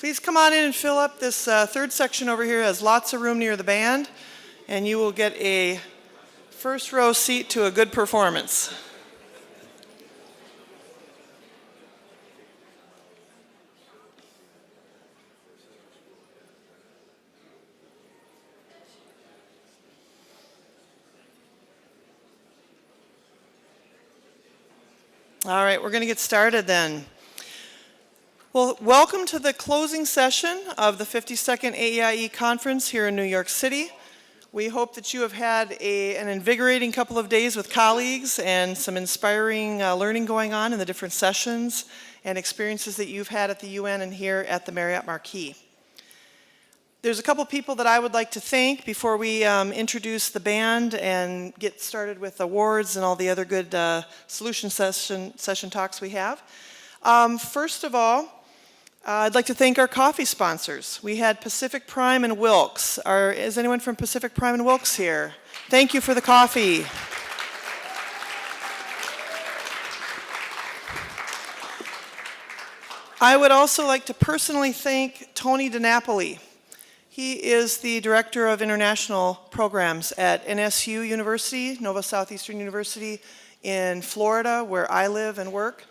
Please come on in and fill up this third section over here. It has lots of room near the band, and you will get a first row seat to a good performance. All right, we're going to get started then. Well, welcome to the closing session of the 52nd AAIE conference here in New York City. We hope that you have had an invigorating couple of days with colleagues and some inspiring learning going on in the different sessions and experiences that you've had at the UN and here at the Marriott Marquis. There's a couple people that I would like to thank before we introduce the band and get started with awards and all the other good solution session talks we have. First of all, I'd like to thank our coffee sponsors. We had Pacific Prime and Wilkes. Is anyone from Pacific Prime and Wilkes here? Thank you for the coffee. I would also like to personally thank Tony DiNapoli. He is the Director of International Programs at NSU University, Nova Southeastern University in Florida, where I live and work.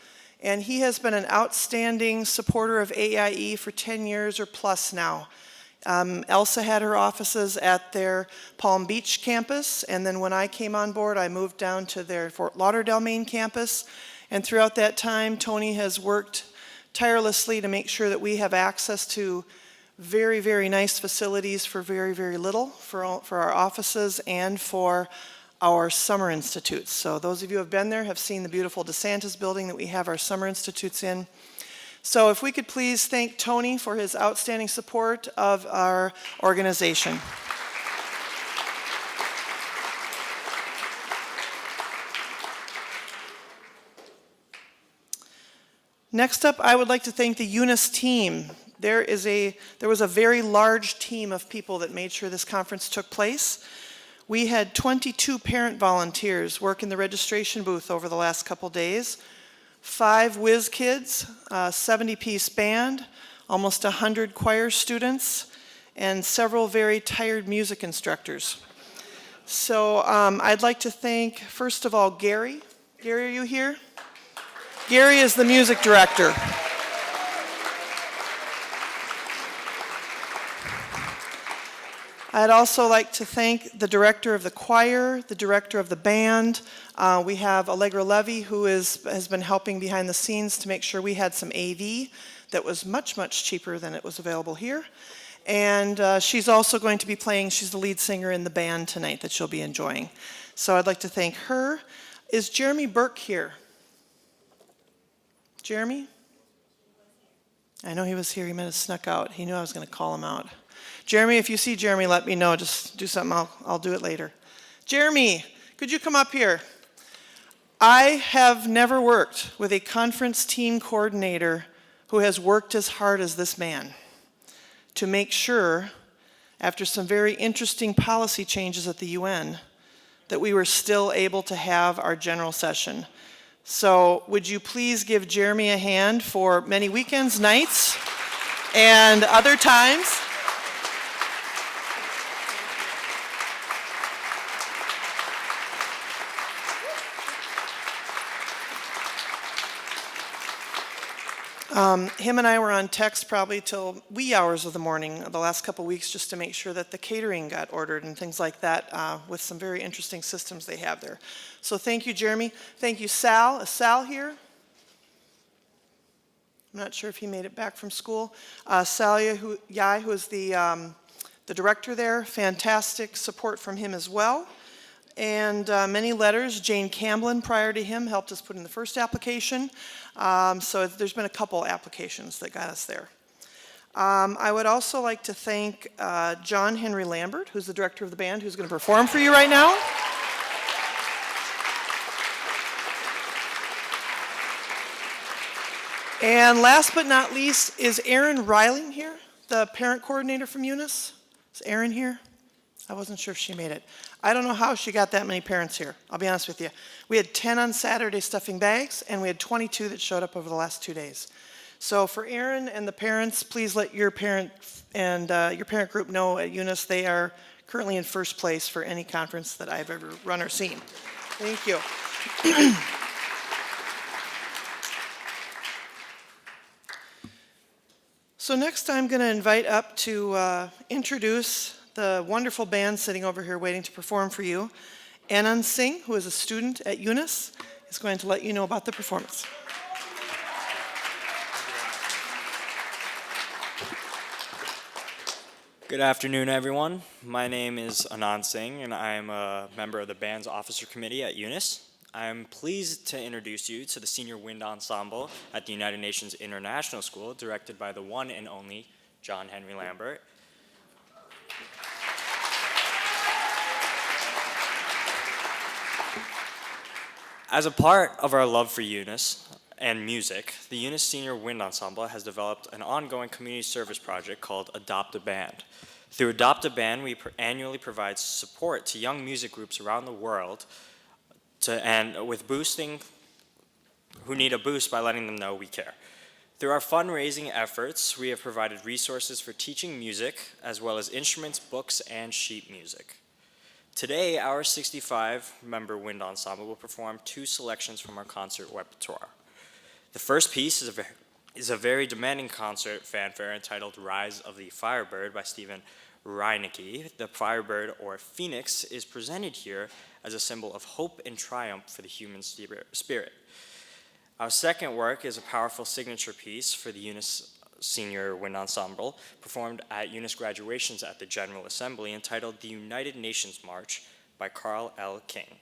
And he has been an outstanding supporter of AAIE for 10 years or plus now. Elsa had her offices at their Palm Beach campus, and then when I came on board, I moved down to their Fort Lauderdale main campus. And throughout that time, Tony has worked tirelessly to make sure that we have access to very, very nice facilities for very, very little for our offices and for our summer institutes. So those of you who have been there have seen the beautiful DeSantis building that we have our summer institutes in. So if we could please thank Tony for his outstanding support of our organization. Next up, I would like to thank the Unis team. There was a very large team of people that made sure this conference took place. We had 22 parent volunteers work in the registration booth over the last couple days, 5 whiz kids, a 70-piece band, almost 100 choir students, and several very tired music instructors. So I'd like to thank, first of all, Gary. Gary, are you here? Gary is the music director. I'd also like to thank the director of the choir, the director of the band. We have Allegra Levy, who has been helping behind the scenes to make sure we had some AV that was much, much cheaper than it was available here. And she's also going to be playing, she's the lead singer in the band tonight that you'll be enjoying. So I'd like to thank her. Is Jeremy Burke here? Jeremy? I know he was here, he might have snuck out. He knew I was going to call him out. Jeremy, if you see Jeremy, let me know. Just do something, I'll do it later. Jeremy, could you come up here? I have never worked with a conference team coordinator who has worked as hard as this man to make sure, after some very interesting policy changes at the UN, that we were still able to have our general session. So would you please give Jeremy a hand for many weekends, nights, and other times? Him and I were on text probably till wee hours of the morning the last couple weeks just to make sure that the catering got ordered and things like that with some very interesting systems they have there. So thank you, Jeremy. Thank you, Sal. Is Sal here? I'm not sure if he made it back from school. Salia Yai, who is the director there, fantastic support from him as well. And many letters. Jane Camblin, prior to him, helped us put in the first application. So there's been a couple applications that got us there. I would also like to thank John Henry Lambert, who's the director of the band, who's going to perform for you right now. And last but not least, is Erin Reiling here, the parent coordinator from Eunice? Is Erin here? I wasn't sure if she made it. I don't know how she got that many parents here, I'll be honest with you. We had 10 on Saturday stuffing bags, and we had 22 that showed up over the last 2 days. So for Aaron and the parents, please let your parent and your parent group know at Unis they are currently in first place for any conference that I've ever run or seen. Thank you. So next I'm going to invite up to introduce the wonderful band sitting over here waiting to perform for you. Anand Singh, who is a student at Unis, is going to let you know about the performance. Good afternoon, everyone. My name is Anand Singh, and I am a member of the band's officer committee at Unis. I am pleased to introduce you to the Senior Wind Ensemble at the United Nations International School, directed by the one and only John Henry Lambert. As a part of our love for Eunice and music, the Eunice Senior Wind Ensemble has developed an ongoing community service project called Adopt a Band. Through Adopt a Band, we annually provide support to young music groups around the world who need a boost by letting them know we care. Through our fundraising efforts, we have provided resources for teaching music, as well as instruments, books, and sheet music. Today, our 65-member wind ensemble will perform 2 selections from our concert repertoire. The first piece is a very demanding concert fanfare entitled Rise of the Firebird by Stephen Reinecke. The Firebird, or Phoenix, is presented here as a symbol of hope and triumph for the human spirit. Our second work is a powerful signature piece for the Eunice Senior Wind Ensemble, performed at Eunice graduations at the General Assembly, entitled The United Nations March by Carl L. King.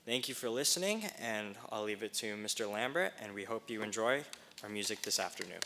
Thank you for listening, and I'll leave it to Mr. Lambert, and we hope you enjoy our music this afternoon.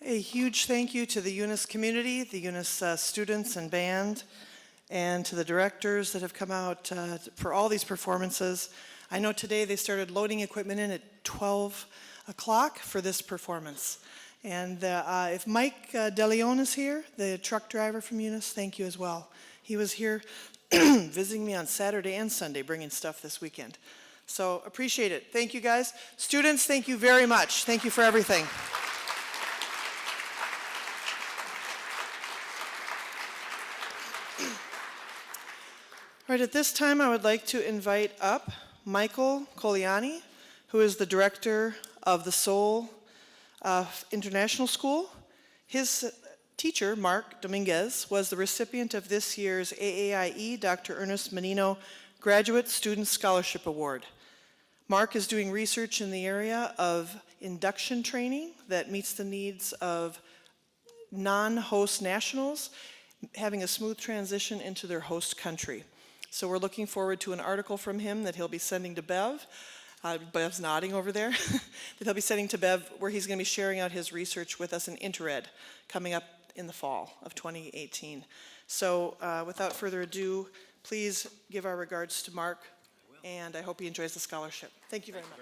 A huge thank you to the Unis community, the Unis students and band, and to the directors that have come out for all these performances. I know today they started loading equipment in at 12 o'clock for this performance. And if Mike Deleon is here, the truck driver from Unis, thank you as well. He was here visiting me on Saturday and Sunday, bringing stuff this weekend. So appreciate it. Thank you guys. Students, thank you very much. Thank you for everything. All right, at this time, I would like to invite up Michael Coliani, who is the director of the Seoul International School. His teacher, Mark Dominguez, was the recipient of this year's AAIE Dr. Ernest Menino Graduate Student Scholarship Award. Mark is doing research in the area of induction training that meets the needs of non-host nationals, having a smooth transition into their host country. So we're looking forward to an article from him that he'll be sending to Bev. Bev's nodding over there. That he'll be sending to Bev, where he's going to be sharing out his research with us in Intered coming up in the fall of 2018. So without further ado, please give our regards to Mark, and I hope he enjoys the scholarship. Thank you very much.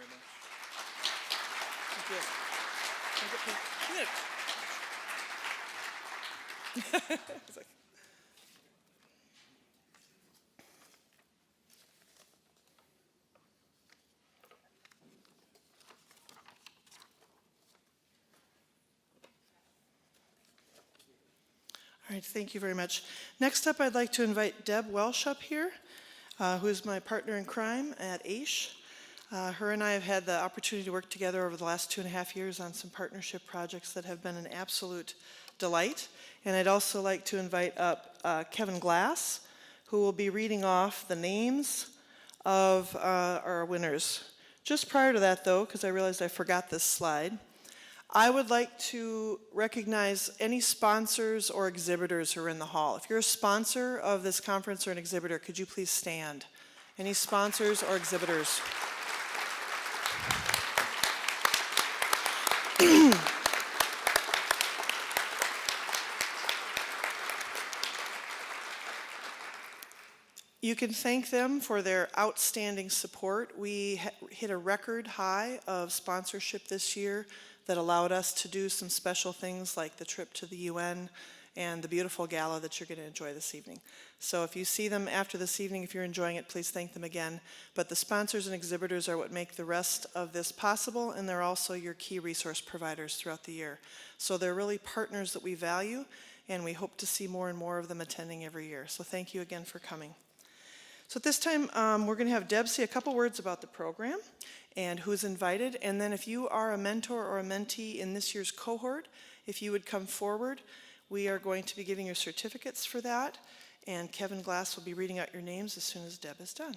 Thank you. It's like, all right, thank you very much. Next up, I'd like to invite Deb Welsh up here, who is my partner in crime at AAIE. Her and I have had the opportunity to work together over the last 2.5 years on some partnership projects that have been an absolute delight. And I'd also like to invite up Kevin Glass, who will be reading off the names of our winners. Just prior to that, though, because I realized I forgot this slide, I would like to recognize any sponsors or exhibitors who are in the hall. If you're a sponsor of this conference or an exhibitor, could you please stand? Any sponsors or exhibitors? You can thank them for their outstanding support. We hit a record high of sponsorship this year that allowed us to do some special things like the trip to the UN and the beautiful gala that you're going to enjoy this evening. So if you see them after this evening, if you're enjoying it, please thank them again. But the sponsors and exhibitors are what make the rest of this possible, and they're also your key resource providers throughout the year. So they're really partners that we value, and we hope to see more and more of them attending every year. So thank you again for coming. So at this time, we're going to have Deb say a couple words about the program and who's invited. And then if you are a mentor or a mentee in this year's cohort, if you would come forward, we are going to be giving your certificates for that. And Kevin Glass will be reading out your names as soon as Deb is done.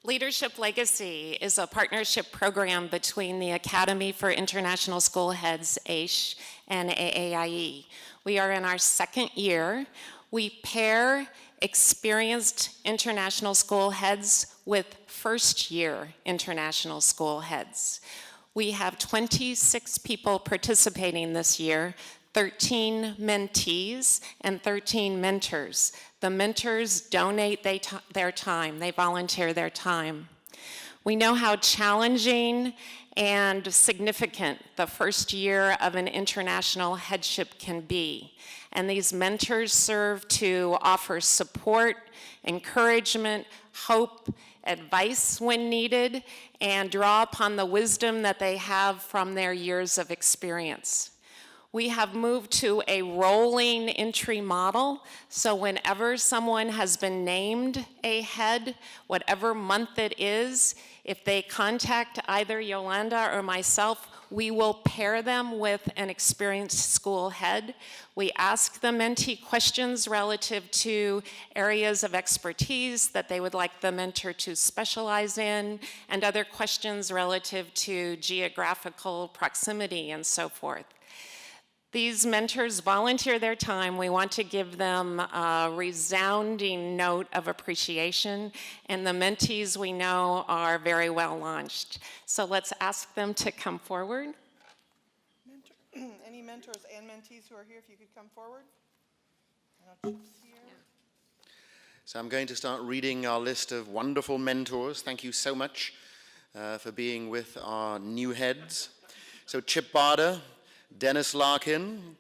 Leadership Legacy is a partnership program between the Academy for International School Heads, AAIE, and AAIE. We are in our second year. We pair experienced international school heads with first-year international school heads. We have 26 people participating this year, 13 mentees and 13 mentors. The mentors donate their time, they volunteer their time. We know how challenging and significant the first year of an international headship can be. And these mentors serve to offer support, encouragement, hope, advice when needed, and draw upon the wisdom that they have from their years of experience. We have moved to a rolling entry model, so whenever someone has been named a head, whatever month it is, if they contact either Yolanda or myself, we will pair them with an experienced school head. We ask the mentee questions relative to areas of expertise that they would like the mentor to specialize in, and other questions relative to geographical proximity and so forth. These mentors volunteer their time. We want to give them a resounding note of appreciation, and the mentees we know are very well launched. So let's ask them to come forward. Any mentors and mentees who are here, if you could come forward. I know Chip's here. So I'm going to start reading our list of wonderful mentors. Thank you so much for being with our new heads. So Chip Barder, Dennis Larkin,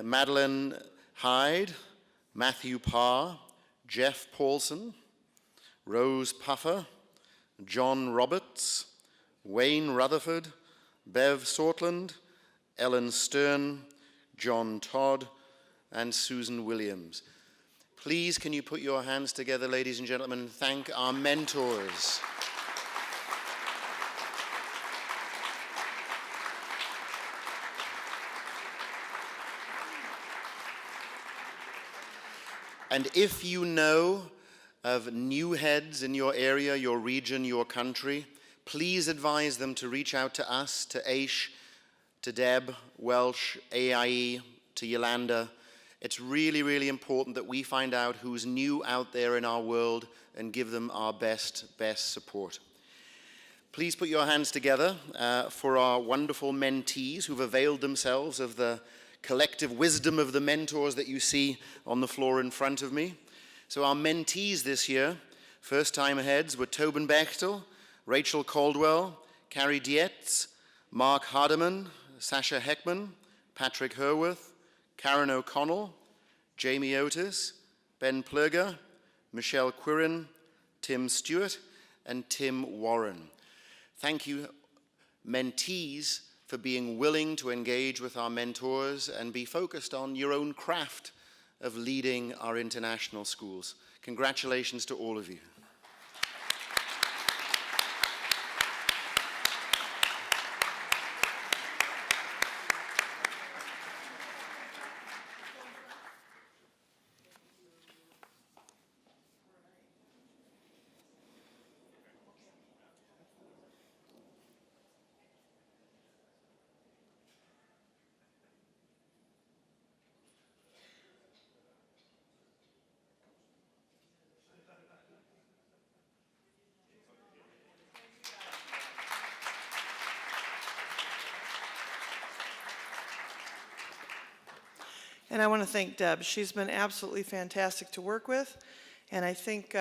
Madeline Hyde, Matthew Parr, Jeff Paulson, Rose Puffer, John Roberts, Wayne Rutherford, Bev Sortland, Ellen Stern, John Todd, and Susan Williams. Please, can you put your hands together, ladies and gentlemen, and thank our mentors. And if you know of new heads in your area, your region, your country, please advise them to reach out to us, to Aish, to Deb, Welsh, AAIE, to Yolanda. It's really, really important that we find out who's new out there in our world and give them our best support. Please put your hands together for our wonderful mentees who've availed themselves of the collective wisdom of the mentors that you see on the floor in front of me. So our mentees this year, first-time heads, were Tobin Bechtel, Rachel Caldwell, Carrie Dietz, Mark Hardeman, Sasha Heckman, Patrick Herworth, Karen O'Connell, Jamie Otis, Ben Plurger, Michelle Quirin, Tim Stewart, and Tim Warren. Thank you, mentees, for being willing to engage with our mentors and be focused on your own craft of leading our international schools. Congratulations to all of you. And I want to thank Deb. She's been absolutely fantastic to work with. And I think,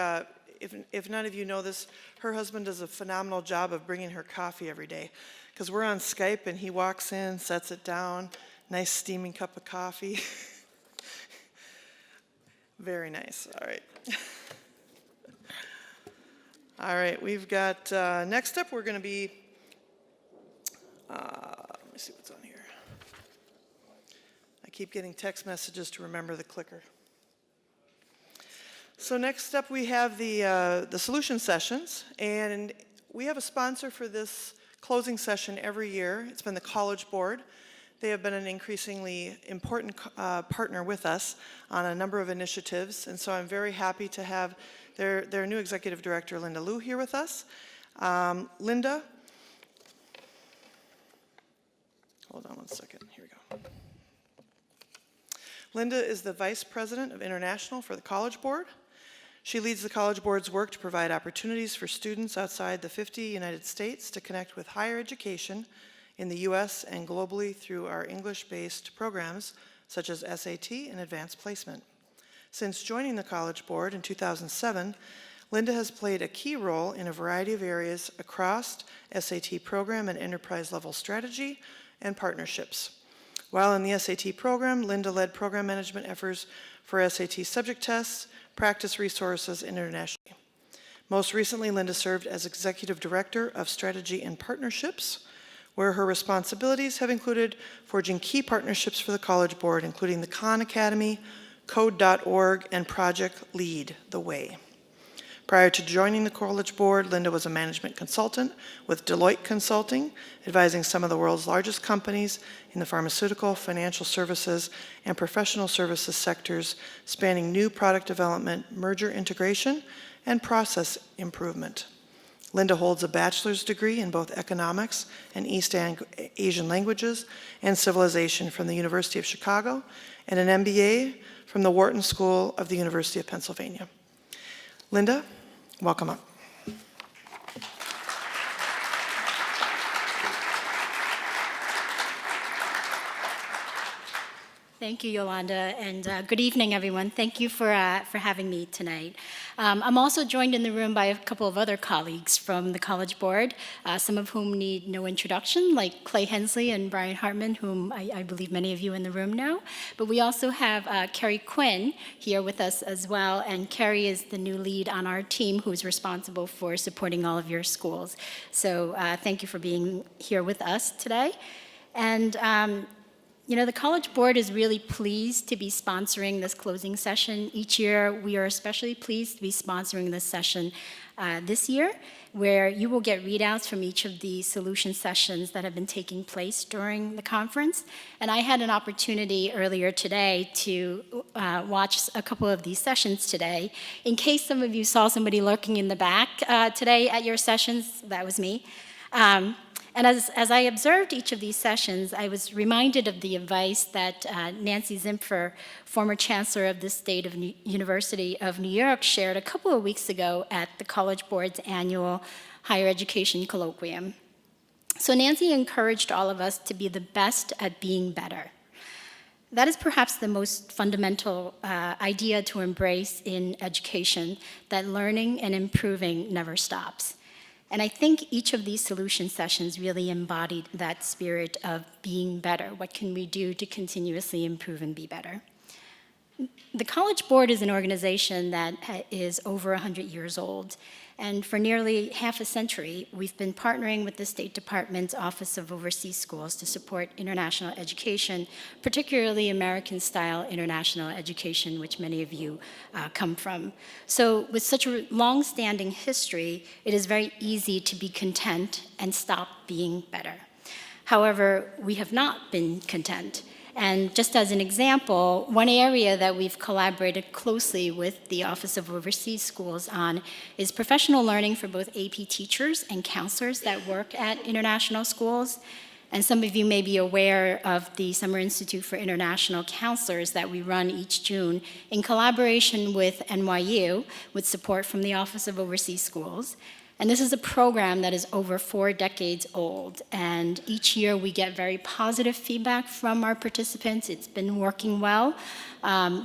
if none of you know this, her husband does a phenomenal job of bringing her coffee every day. Because we're on Skype and he walks in, sets it down, nice steaming cup of coffee. Very nice. All right. All right, we've got, next up we're going to be, let me see what's on here. I keep getting text messages to remember the clicker. So next up we have the solution sessions, and we have a sponsor for this closing session every year. It's been the College Board. They have been an increasingly important partner with us on a number of initiatives, and so I'm very happy to have their new Executive Director, Linda Liu, here with us. Linda, hold on one second, here we go. Linda is the Vice President of International for the College Board. She leads the College Board's work to provide opportunities for students outside the 50 United States to connect with higher education in the US and globally through our English-based programs such as SAT and Advanced Placement. Since joining the College Board in 2007, Linda has played a key role in a variety of areas across SAT program and enterprise-level strategy and partnerships. While in the SAT program, Linda led program management efforts for SAT subject tests, practice resources, and internationally. Most recently, Linda served as Executive Director of Strategy and Partnerships, where her responsibilities have included forging key partnerships for the College Board, including the Khan Academy, Code.org, and Project Lead the Way. Prior to joining the College Board, Linda was a management consultant with Deloitte Consulting, advising some of the world's largest companies in the pharmaceutical, financial services, and professional services sectors, spanning new product development, merger integration, and process improvement. Linda holds a bachelor's degree in both economics and East Asian languages and civilization from the University of Chicago and an MBA from the Wharton School of the University of Pennsylvania. Linda, welcome up. Thank you, Yolanda, and good evening, everyone. Thank you for having me tonight. I'm also joined in the room by a couple of other colleagues from the College Board, some of whom need no introduction, like Clay Hensley and Brian Hartman, whom I believe many of you in the room know. But we also have Carrie Quinn here with us as well, and Carrie is the new lead on our team who's responsible for supporting all of your schools. So thank you for being here with us today. And you know, the College Board is really pleased to be sponsoring this closing session. Each year, we are especially pleased to be sponsoring this session this year, where you will get readouts from each of the solution sessions that have been taking place during the conference. And I had an opportunity earlier today to watch a couple of these sessions today. In case some of you saw somebody lurking in the back today at your sessions, that was me. And as I observed each of these sessions, I was reminded of the advice that Nancy Zimpfer, former chancellor of the University of New York, shared a couple of weeks ago at the College Board's annual Higher Education Colloquium. So Nancy encouraged all of us to be the best at being better. That is perhaps the most fundamental idea to embrace in education, that learning and improving never stops. And I think each of these solution sessions really embodied that spirit of being better. What can we do to continuously improve and be better? The College Board is an organization that is over 100 years old. And for nearly half a century, we've been partnering with the State Department's Office of Overseas Schools to support international education, particularly American-style international education, which many of you come from. So with such a long-standing history, it is very easy to be content and stop being better. However, we have not been content. And just as an example, one area that we've collaborated closely with the Office of Overseas Schools on is professional learning for both AP teachers and counselors that work at international schools. And some of you may be aware of the Summer Institute for International Counselors that we run each June in collaboration with NYU, with support from the Office of Overseas Schools. And this is a program that is over 4 decades old. And each year we get very positive feedback from our participants. It's been working well.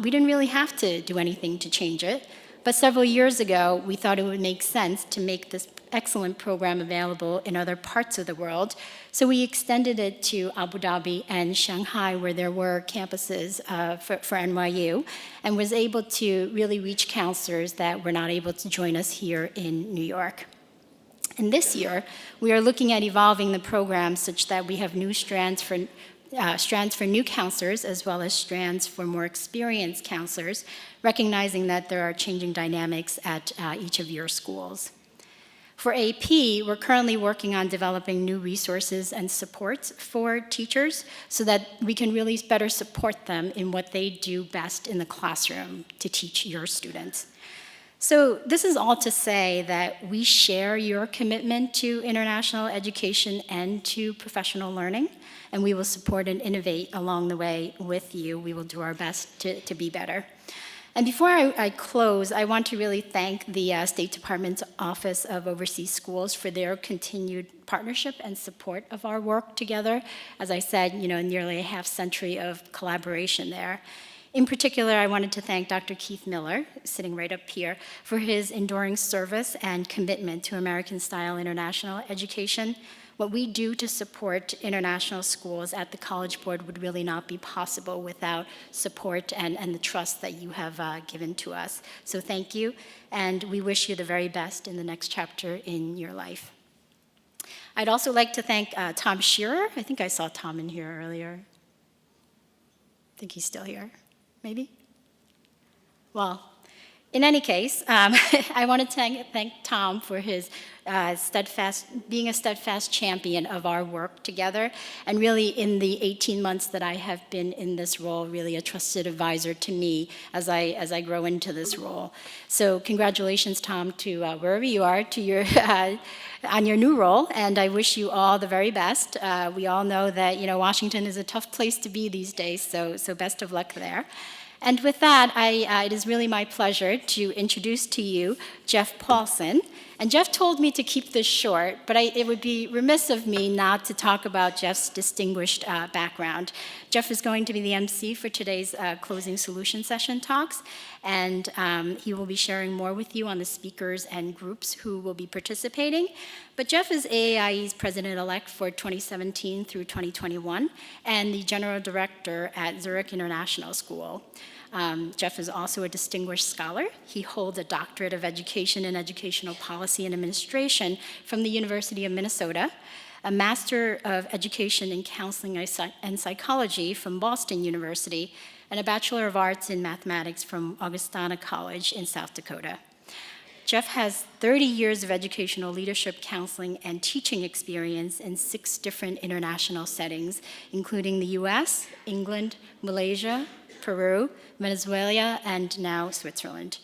We didn't really have to do anything to change it. But several years ago, we thought it would make sense to make this excellent program available in other parts of the world. So we extended it to Abu Dhabi and Shanghai, where there were campuses for NYU, and was able to really reach counselors that were not able to join us here in New York. And this year, we are looking at evolving the program such that we have new strands for new counselors, as well as strands for more experienced counselors, recognizing that there are changing dynamics at each of your schools. For AP, we're currently working on developing new resources and supports for teachers so that we can really better support them in what they do best in the classroom to teach your students. So this is all to say that we share your commitment to international education and to professional learning, and we will support and innovate along the way with you. We will do our best to be better. And before I close, I want to really thank the State Department's Office of Overseas Schools for their continued partnership and support of our work together. As I said, nearly a half century of collaboration there. In particular, I wanted to thank Dr. Keith Miller, sitting right up here, for his enduring service and commitment to American-style international education. What we do to support international schools at the College Board would really not be possible without support and the trust that you have given to us. So thank you, and we wish you the very best in the next chapter in your life. I'd also like to thank Tom Shearer. I think I saw Tom in here earlier. I think he's still here. Maybe? Well, In any case, I want to thank Tom for his being a steadfast champion of our work together, and really in the 18 months that I have been in this role, really a trusted advisor to me as I grow into this role. So congratulations, Tom, to wherever you are, to your on your new role, and I wish you all the very best. We all know that Washington is a tough place to be these days, so best of luck there. And with that, it is really my pleasure to introduce to you Jeff Paulson. And Jeff told me to keep this short, but it would be remiss of me not to talk about Jeff's distinguished background. Jeff is going to be the MC for today's closing solution session talks, and he will be sharing more with you on the speakers and groups who will be participating. But Jeff is AAIE's president-elect for 2017 through 2021, and the general director at Zurich International School. Jeff is also a distinguished scholar. He holds a doctorate of education in educational policy and administration from the University of Minnesota, a master of education in counseling and psychology from Boston University, and a bachelor of arts in mathematics from Augustana College in South Dakota. Jeff has 30 years of educational leadership, counseling, and teaching experience in 6 different international settings, including the US, England, Malaysia, Peru, Venezuela, and now Switzerland.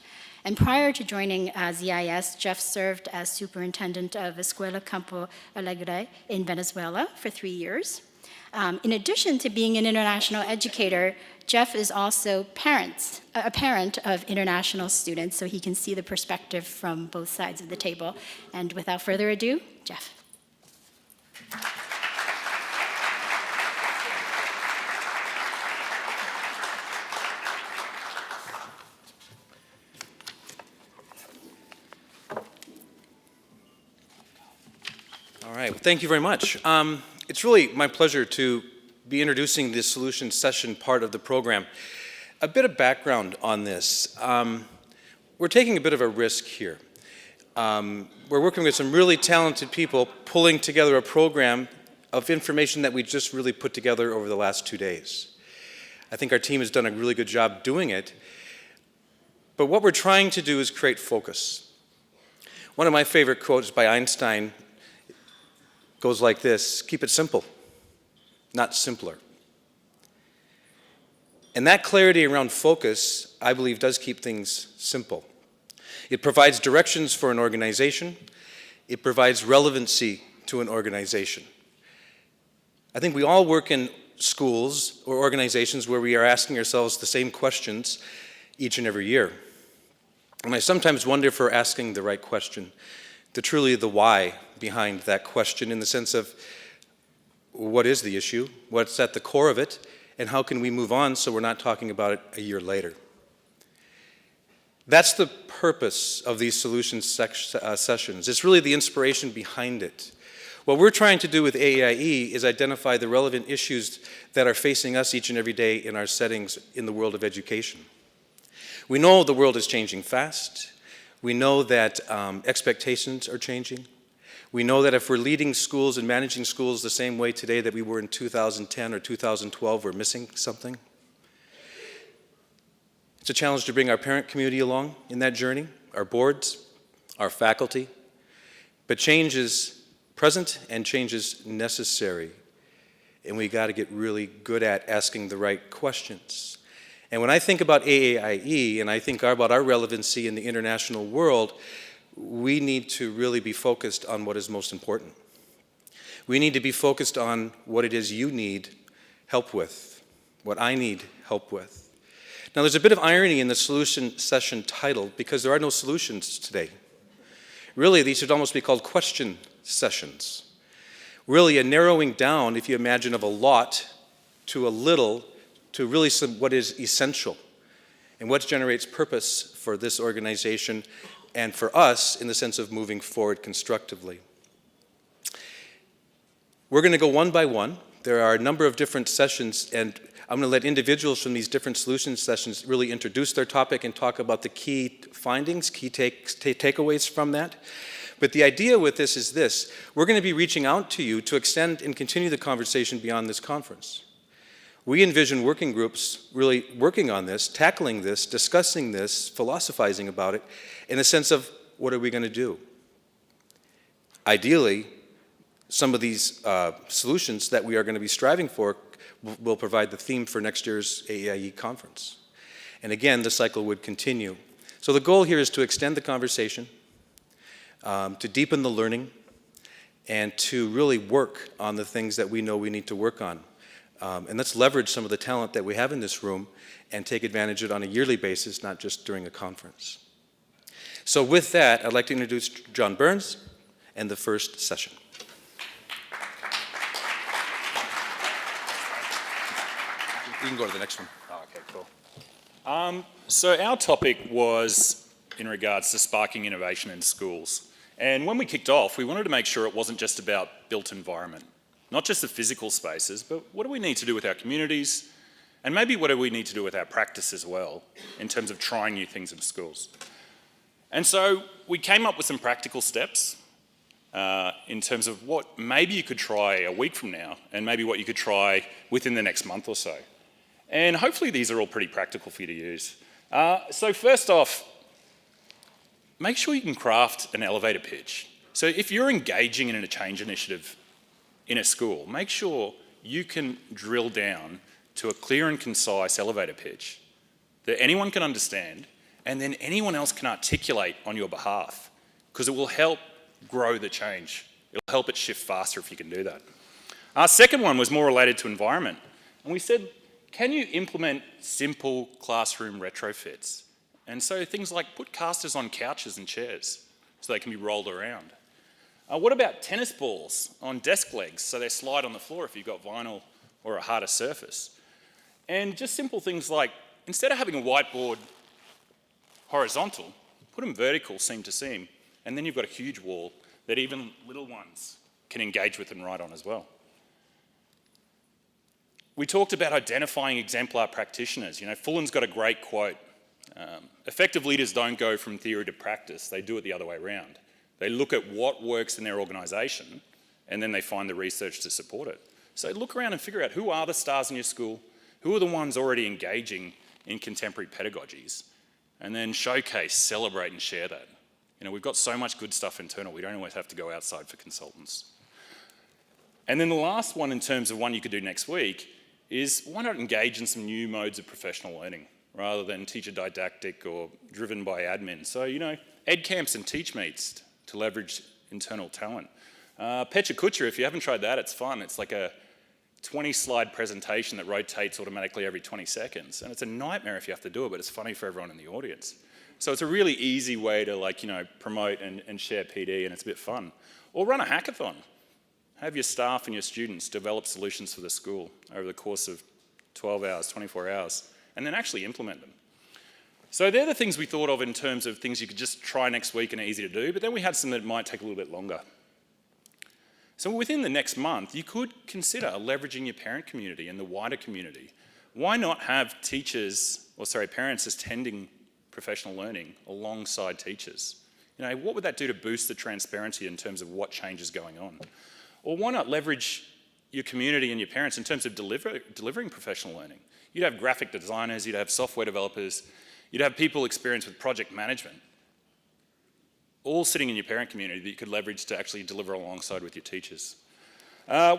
And prior to joining ZIS, Jeff served as superintendent of Escuela Campo Alegre in Venezuela for 3 years. In addition to being an international educator, Jeff is also a parent of international students, so he can see the perspective from both sides of the table. And without further ado, Jeff. All right, well, thank you very much. It's really my pleasure to be introducing the solution session part of the program. A bit of background on this. We're taking a bit of a risk here. We're working with some really talented people pulling together a program of information that we just really put together over the last 2 days. I think our team has done a really good job doing it. But what we're trying to do is create focus. One of my favorite quotes by Einstein goes like this: keep it simple, not simpler. And that clarity around focus, I believe, does keep things simple. It provides directions for an organization. It provides relevancy to an organization. I think we all work in schools or organizations where we are asking ourselves the same questions each and every year. And I sometimes wonder if we're asking the right question, truly the why behind that question, in the sense of what is the issue, what's at the core of it, and how can we move on so we're not talking about it a year later. That's the purpose of these solution sessions. It's really the inspiration behind it. What we're trying to do with AAIE is identify the relevant issues that are facing us each and every day in our settings in the world of education. We know the world is changing fast. We know that expectations are changing. We know that if we're leading schools and managing schools the same way today that we were in 2010 or 2012, we're missing something. It's a challenge to bring our parent community along in that journey, our boards, our faculty. But change is present and change is necessary. And we got to get really good at asking the right questions. And when I think about AAIE and I think about our relevancy in the international world, we need to really be focused on what is most important. We need to be focused on what it is you need help with, what I need help with. Now, there's a bit of irony in the solution session title because there are no solutions today. Really, these should almost be called question sessions. Really a narrowing down, if you imagine, of a lot to a little, to really what is essential and what generates purpose for this organization and for us in the sense of moving forward constructively. We're going to go one by one. There are a number of different sessions, and I'm going to let individuals from these different solution sessions really introduce their topic and talk about the key findings, key takeaways from that. But the idea with this is this: we're going to be reaching out to you to extend and continue the conversation beyond this conference. We envision working groups really working on this, tackling this, discussing this, philosophizing about it, in a sense of what are we going to do? Ideally, some of these solutions that we are going to be striving for will provide the theme for next year's AAIE conference. And again, the cycle would continue. So the goal here is to extend the conversation, to deepen the learning, and to really work on the things that we know we need to work on. And let's leverage some of the talent that we have in this room and take advantage of it on a yearly basis, not just during a conference. So with that, I'd like to introduce John Burns and the first session. You can go to the next one. Oh, okay, cool. So our topic was in regards to sparking innovation in schools. And when we kicked off, we wanted to make sure it wasn't just about built environment, not just the physical spaces, but what do we need to do with our communities, and maybe what do we need to do with our practice as well, in terms of trying new things in schools. And so we came up with some practical steps in terms of what maybe you could try a week from now, and maybe what you could try within the next month or so. And hopefully these are all pretty practical for you to use. So first off, make sure you can craft an elevator pitch. So if you're engaging in a change initiative in a school, make sure you can drill down to a clear and concise elevator pitch that anyone can understand, and then anyone else can articulate on your behalf, because it will help grow the change. It'll help it shift faster if you can do that. Our second one was more related to environment. And we said, can you implement simple classroom retrofits? And so things like put casters on couches and chairs so they can be rolled around. What about tennis balls on desk legs so they slide on the floor if you've got vinyl or a harder surface? And just simple things like, instead of having a whiteboard horizontal, put them vertical, seam to seam, and then you've got a huge wall that even little ones can engage with and write on as well. We talked about identifying exemplar practitioners. You know, Fullen's got a great quote. Effective leaders don't go from theory to practice, they do it the other way around. They look at what works in their organisation, and then they find the research to support it. So look around and figure out who are the stars in your school, who are the ones already engaging in contemporary pedagogies, and then showcase, celebrate and share that. You know, we've got so much good stuff internal, we don't always have to go outside for consultants. And then the last one in terms of one you could do next week is why not engage in some new modes of professional learning rather than teacher didactic or driven by admin. So, you know, ed camps and teach meets to leverage internal talent. Pecha Kucha, if you haven't tried that, it's fun. It's like a 20-slide presentation that rotates automatically every 20 seconds. And it's a nightmare if you have to do it, but it's funny for everyone in the audience. So it's a really easy way to, like, you know, promote and share PD, and it's a bit fun. Or run a hackathon. Have your staff and your students develop solutions for the school over the course of 12 hours, 24 hours, and then actually implement them. So they're the things we thought of in terms of things you could just try next week and are easy to do, but then we had some that might take a little bit longer. So within the next month, you could consider leveraging your parent community and the wider community. Why not have parents attending professional learning alongside teachers? You know, what would that do to boost the transparency in terms of what change is going on? Or why not leverage your community and your parents in terms of delivering professional learning? You'd have graphic designers, you'd have software developers, you'd have people experienced with project management, all sitting in your parent community that you could leverage to actually deliver alongside with your teachers.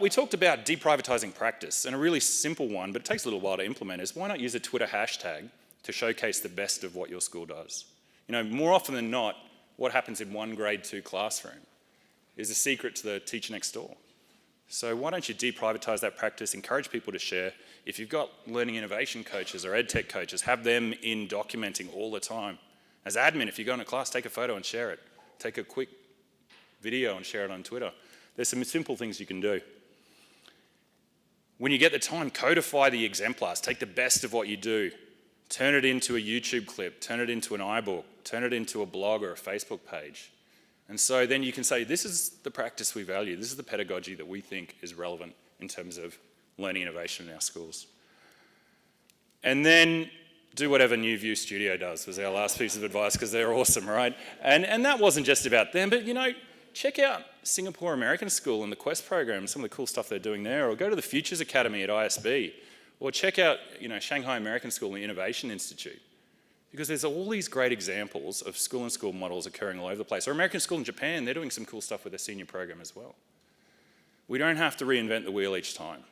We talked about deprivatizing practice, and a really simple one, but it takes a little while to implement, is why not use a Twitter hashtag to showcase the best of what your school does? You know, more often than not, what happens in one grade 2 classroom is a secret to the teacher next door. So why don't you deprivatize that practice, encourage people to share. If you've got learning innovation coaches or edtech coaches, have them in documenting all the time. As admin, if you go into class, take a photo and share it. Take a quick video and share it on Twitter. There's some simple things you can do. When you get the time, codify the exemplars. Take the best of what you do. Turn it into a YouTube clip, turn it into an iBook, turn it into a blog or a Facebook page. And so then you can say, this is the practice we value, this is the pedagogy that we think is relevant in terms of learning innovation in our schools. And then do whatever New View Studio does, was our last piece of advice, because they're awesome, right? And that wasn't just about them, but, you know, check out Singapore American School and the Quest program, some of the cool stuff they're doing there, or go to the Futures Academy at ISB, Or check out, Shanghai American School and the Innovation Institute, because there's all these great examples of school-in-school models occurring all over the place. Or American School in Japan, they're doing some cool stuff with their senior program as well. We don't have to reinvent the wheel each time,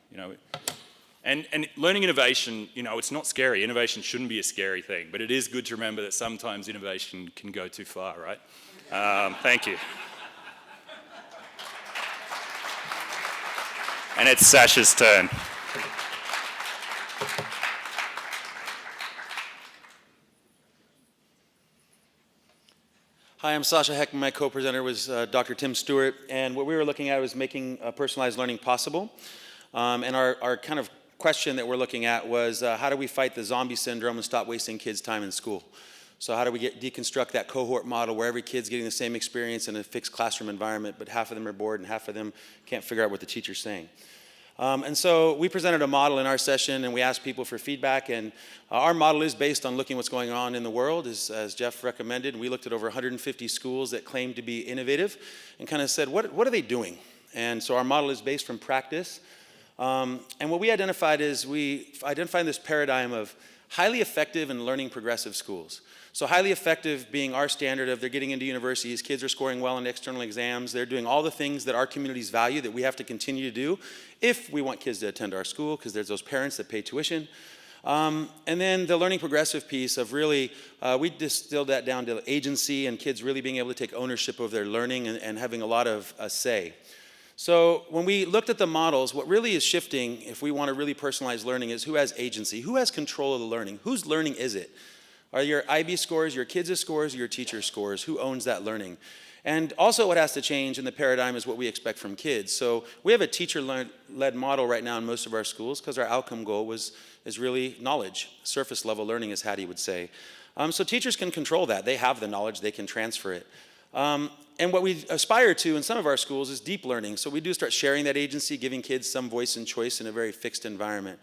And learning innovation, it's not scary. Innovation shouldn't be a scary thing, but it is good to remember that sometimes innovation can go too far, right? Thank you. And it's Sasha's turn. Hi, I'm Sasha Heckman. My co-presenter was Dr. Tim Stewart, and what we were looking at was making personalized learning possible. And our kind of question that we're looking at was how do we fight the zombie syndrome and stop wasting kids' time in school? So how do we deconstruct that cohort model where every kid's getting the same experience in a fixed classroom environment, but half of them are bored and half of them can't figure out what the teacher's saying? And so we presented a model in our session, and we asked people for feedback, and our model is based on looking what's going on in the world, as Jeff recommended. We looked at over 150 schools that claimed to be innovative and kind of said, what are they doing? And so our model is based from practice. And what we identified is this paradigm of highly effective and learning progressive schools. So highly effective being our standard of they're getting into universities, kids are scoring well in external exams, they're doing all the things that our communities value that we have to continue to do if we want kids to attend our school, because there's those parents that pay tuition. And then the learning progressive piece of really, we distilled that down to agency and kids really being able to take ownership of their learning and having a lot of say. So when we looked at the models, what really is shifting if we want to really personalize learning is who has agency, who has control of the learning, whose learning is it? Are your IB scores, your kids' scores, or your teacher's scores? Who owns that learning? And also what has to change in the paradigm is what we expect from kids. So we have a teacher-led model right now in most of our schools because our outcome goal is really knowledge. Surface level learning, as Hattie would say. So teachers can control that. They have the knowledge, they can transfer it. And what we aspire to in some of our schools is deep learning. So we do start sharing that agency, giving kids some voice and choice in a very fixed environment.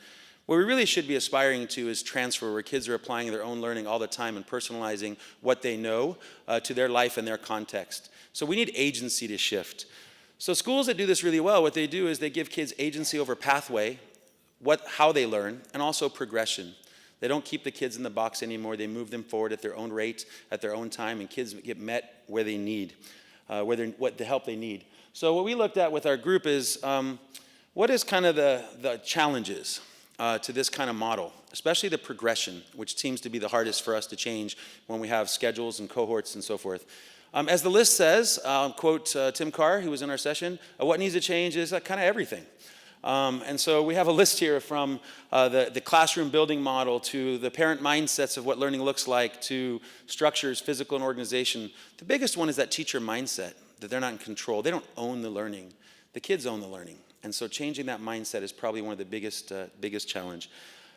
What we really should be aspiring to is transfer, where kids are applying their own learning all the time and personalizing what they know to their life and their context. So we need agency to shift. So schools that do this really well, what they do is they give kids agency over pathway, how they learn, and also progression. They don't keep the kids in the box anymore. They move them forward at their own rate, at their own time, and kids get met where they need, what the help they need. So what we looked at with our group is what is kind of the challenges to this kind of model, especially the progression, which seems to be the hardest for us to change when we have schedules and cohorts and so forth. As the list says, quote Tim Carr, who was in our session, what needs to change is kind of everything. And so we have a list here from the classroom building model to the parent mindsets of what learning looks like to structures, physical and organization. The biggest one is that teacher mindset, that they're not in control. They don't own the learning. The kids own the learning. And so changing that mindset is probably one of the biggest challenge.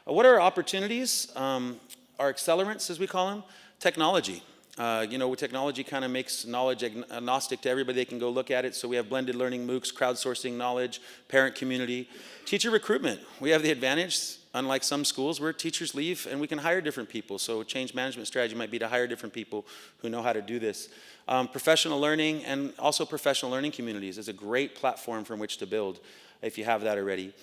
What are our opportunities? Our accelerants, as we call them, technology. Technology kind of makes knowledge agnostic to everybody. They can go look at it. So we have blended learning, MOOCs, crowdsourcing knowledge, parent community. Teacher recruitment. We have the advantage, unlike some schools, where teachers leave and we can hire different people. So change management strategy might be to hire different people who know how to do this. Professional learning and also professional learning communities is a great platform from which to build if you have that already.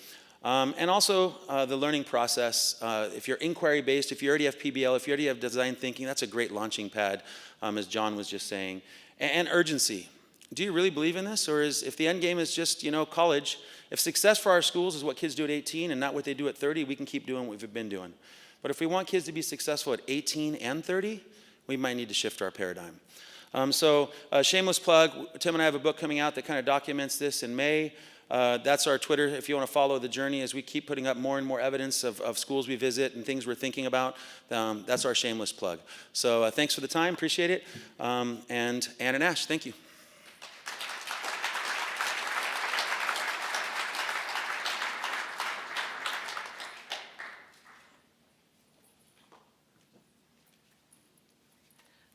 And also the learning process. If you're inquiry-based, if you already have PBL, if you already have design thinking, that's a great launching pad, as John was just saying. And urgency. Do you really believe in this? Or if the end game is just, college, if success for our schools is what kids do at 18 and not what they do at 30, we can keep doing what we've been doing. But if we want kids to be successful at 18 and 30, we might need to shift our paradigm. Shameless plug, Tim and I have a book coming out that kind of documents this in May. That's our Twitter if you want to follow the journey as we keep putting up more and more evidence of schools we visit and things we're thinking about. That's our shameless plug. So thanks for the time, appreciate it. And Ann and Ash, thank you.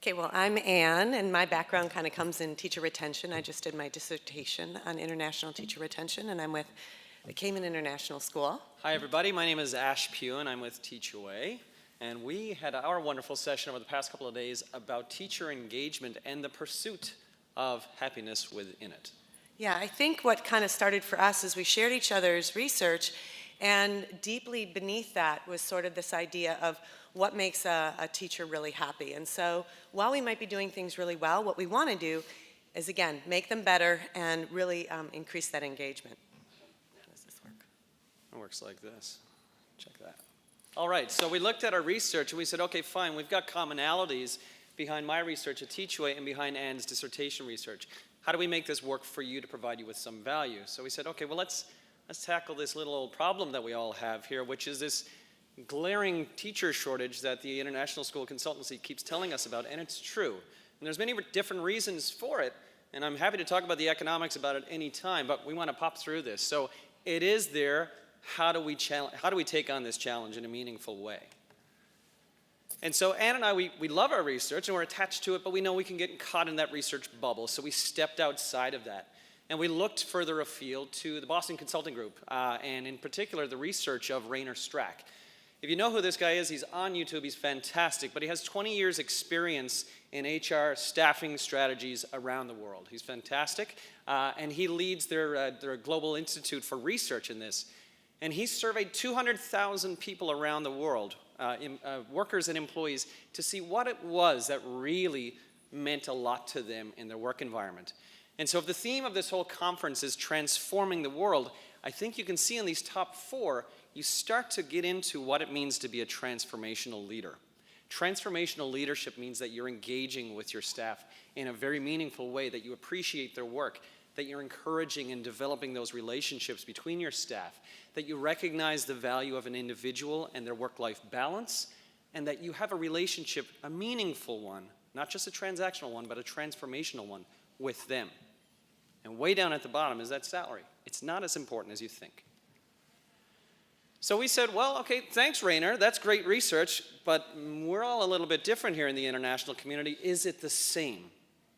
Okay, well, I'm Anne, and my background kind of comes in teacher retention. I just did my dissertation on international teacher retention, and I'm with the Cayman International School. Hi, everybody. My name is Ash Pugh, and I'm with Teach Away. And we had our wonderful session over the past couple of days about teacher engagement and the pursuit of happiness within it. Yeah, I think what kind of started for us is we shared each other's research, And deeply beneath that was sort of this idea of what makes a teacher really happy. And so while we might be doing things really well, what we want to do is, again, make them better and really increase that engagement. How does this work? It works like this. Check that. All right, so we looked at our research and we said, okay, fine, we've got commonalities behind my research at Teachway and behind Anne's dissertation research. How do we make this work for you to provide you with some value? So we said, okay, well, let's tackle this little old problem that we all have here, which is this glaring teacher shortage that the International School Consultancy keeps telling us about, and it's true. And there's many different reasons for it, and I'm happy to talk about the economics about it any time, but we want to pop through this. So it is there. How do we take on this challenge in a meaningful way? And so Anne and I, we love our research and we're attached to it, but we know we can get caught in that research bubble, so we stepped outside of that. And we looked further afield to the Boston Consulting Group, and in particular, the research of Rainer Strack. If you know who this guy is, he's on YouTube, he's fantastic, but he has 20 years experience in HR staffing strategies around the world. He's fantastic, and he leads their Global Institute for Research in this. And he surveyed 200,000 people around the world, workers and employees, to see what it was that really meant a lot to them in their work environment. And so if the theme of this whole conference is transforming the world, I think you can see in these top 4, you start to get into what it means to be a transformational leader. Transformational leadership means that you're engaging with your staff in a very meaningful way, that you appreciate their work, that you're encouraging and developing those relationships between your staff, that you recognize the value of an individual and their work-life balance, and that you have a relationship, a meaningful one, not just a transactional one, but a transformational one with them. And way down at the bottom is that salary. It's not as important as you think. So we said, well, okay, thanks, Rainer. That's great research, but we're all a little bit different here in the international community. Is it the same?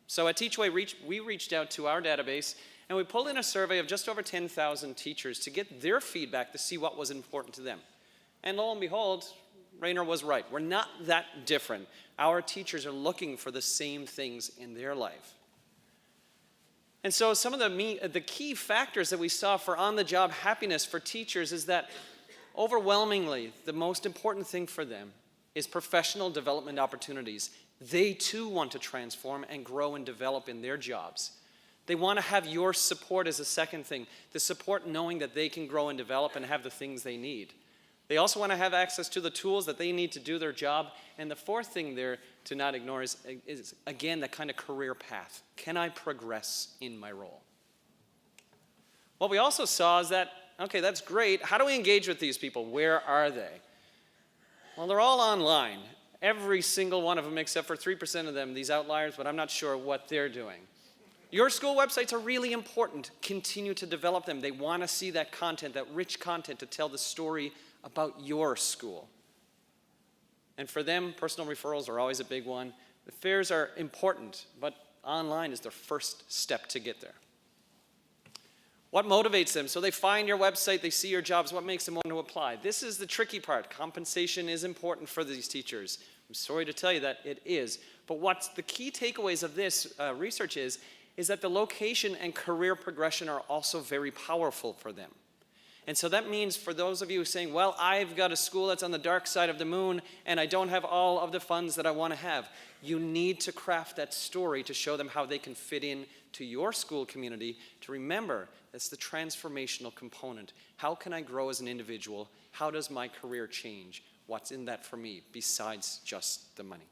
So at Teachway, we reached out to our database, and we pulled in a survey of just over 10,000 teachers to get their feedback to see what was important to them. And lo and behold, Rainer was right. We're not that different. Our teachers are looking for the same things in their life. And so some of the key factors that we saw for on-the-job happiness for teachers is that overwhelmingly, the most important thing for them is professional development opportunities. They too want to transform and grow and develop in their jobs. They want to have your support as a second thing, the support knowing that they can grow and develop and have the things they need. They also want to have access to the tools that they need to do their job. And the fourth thing there to not ignore is again, that kind of career path. Can I progress in my role? What we also saw is that, okay, that's great. How do we engage with these people? Where are they? Well, they're all online. Every single one of them, except for 3% of them, these outliers, but I'm not sure what they're doing. Your school websites are really important. Continue to develop them. They want to see that content, that rich content to tell the story about your school. And for them, personal referrals are always a big one. The fairs are important, but online is their first step to get there. What motivates them? So they find your website, they see your jobs, what makes them want to apply? This is the tricky part. Compensation is important for these teachers. I'm sorry to tell you that it is. But what's the key takeaways of this research is that the location and career progression are also very powerful for them. And so that means for those of you saying, well, I've got a school that's on the dark side of the moon and I don't have all of the funds that I want to have, you need to craft that story to show them how they can fit in to your school community, to remember that's the transformational component. How can I grow as an individual? How does my career change? What's in that for me besides just the money?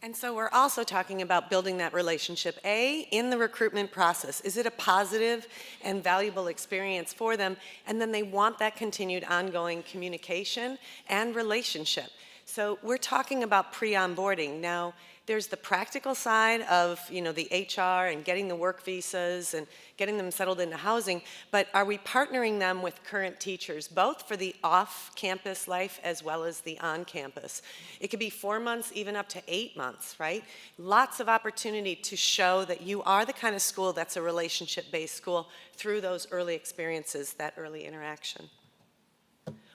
And so we're also talking about building that relationship, in the recruitment process. Is it a positive and valuable experience for them? And then they want that continued ongoing communication and relationship. So we're talking about pre-onboarding. Now, there's the practical side of, the HR and getting the work visas and getting them settled into housing, but are we partnering them with current teachers, both for the off-campus life as well as the on-campus? It could be 4 months, even up to 8 months, right? Lots of opportunity to show that you are the kind of school that's a relationship-based school through those early experiences, that early interaction.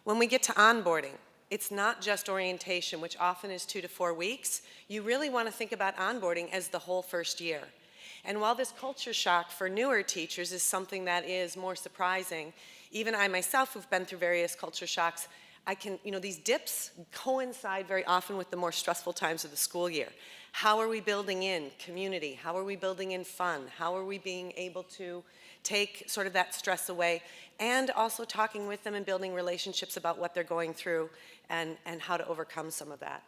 When we get to onboarding, it's not just orientation, which often is 2 to 4 weeks. You really want to think about onboarding as the whole first year. And while this culture shock for newer teachers is something that is more surprising, Even I myself, who've been through various culture shocks, I can, these dips coincide very often with the more stressful times of the school year. How are we building in community? How are we building in fun? How are we being able to take sort of that stress away, and also talking with them and building relationships about what they're going through and how to overcome some of that.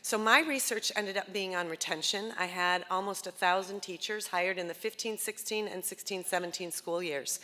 So my research ended up being on retention. I had almost 1,000 teachers hired in the 15-16 and 16-17 school years.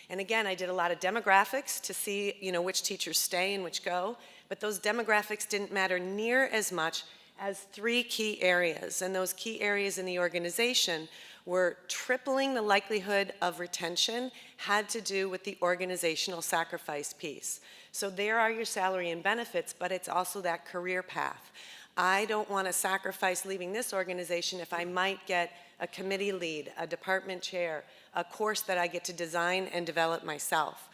And again, I did a lot of demographics to see, which teachers stay and which go, but those demographics didn't matter near as much as 3 key areas. And those key areas in the organization were tripling the likelihood of retention had to do with the organizational sacrifice piece. So there are your salary and benefits, but it's also that career path. I don't want to sacrifice leaving this organization if I might get a committee lead, a department chair, a course that I get to design and develop myself.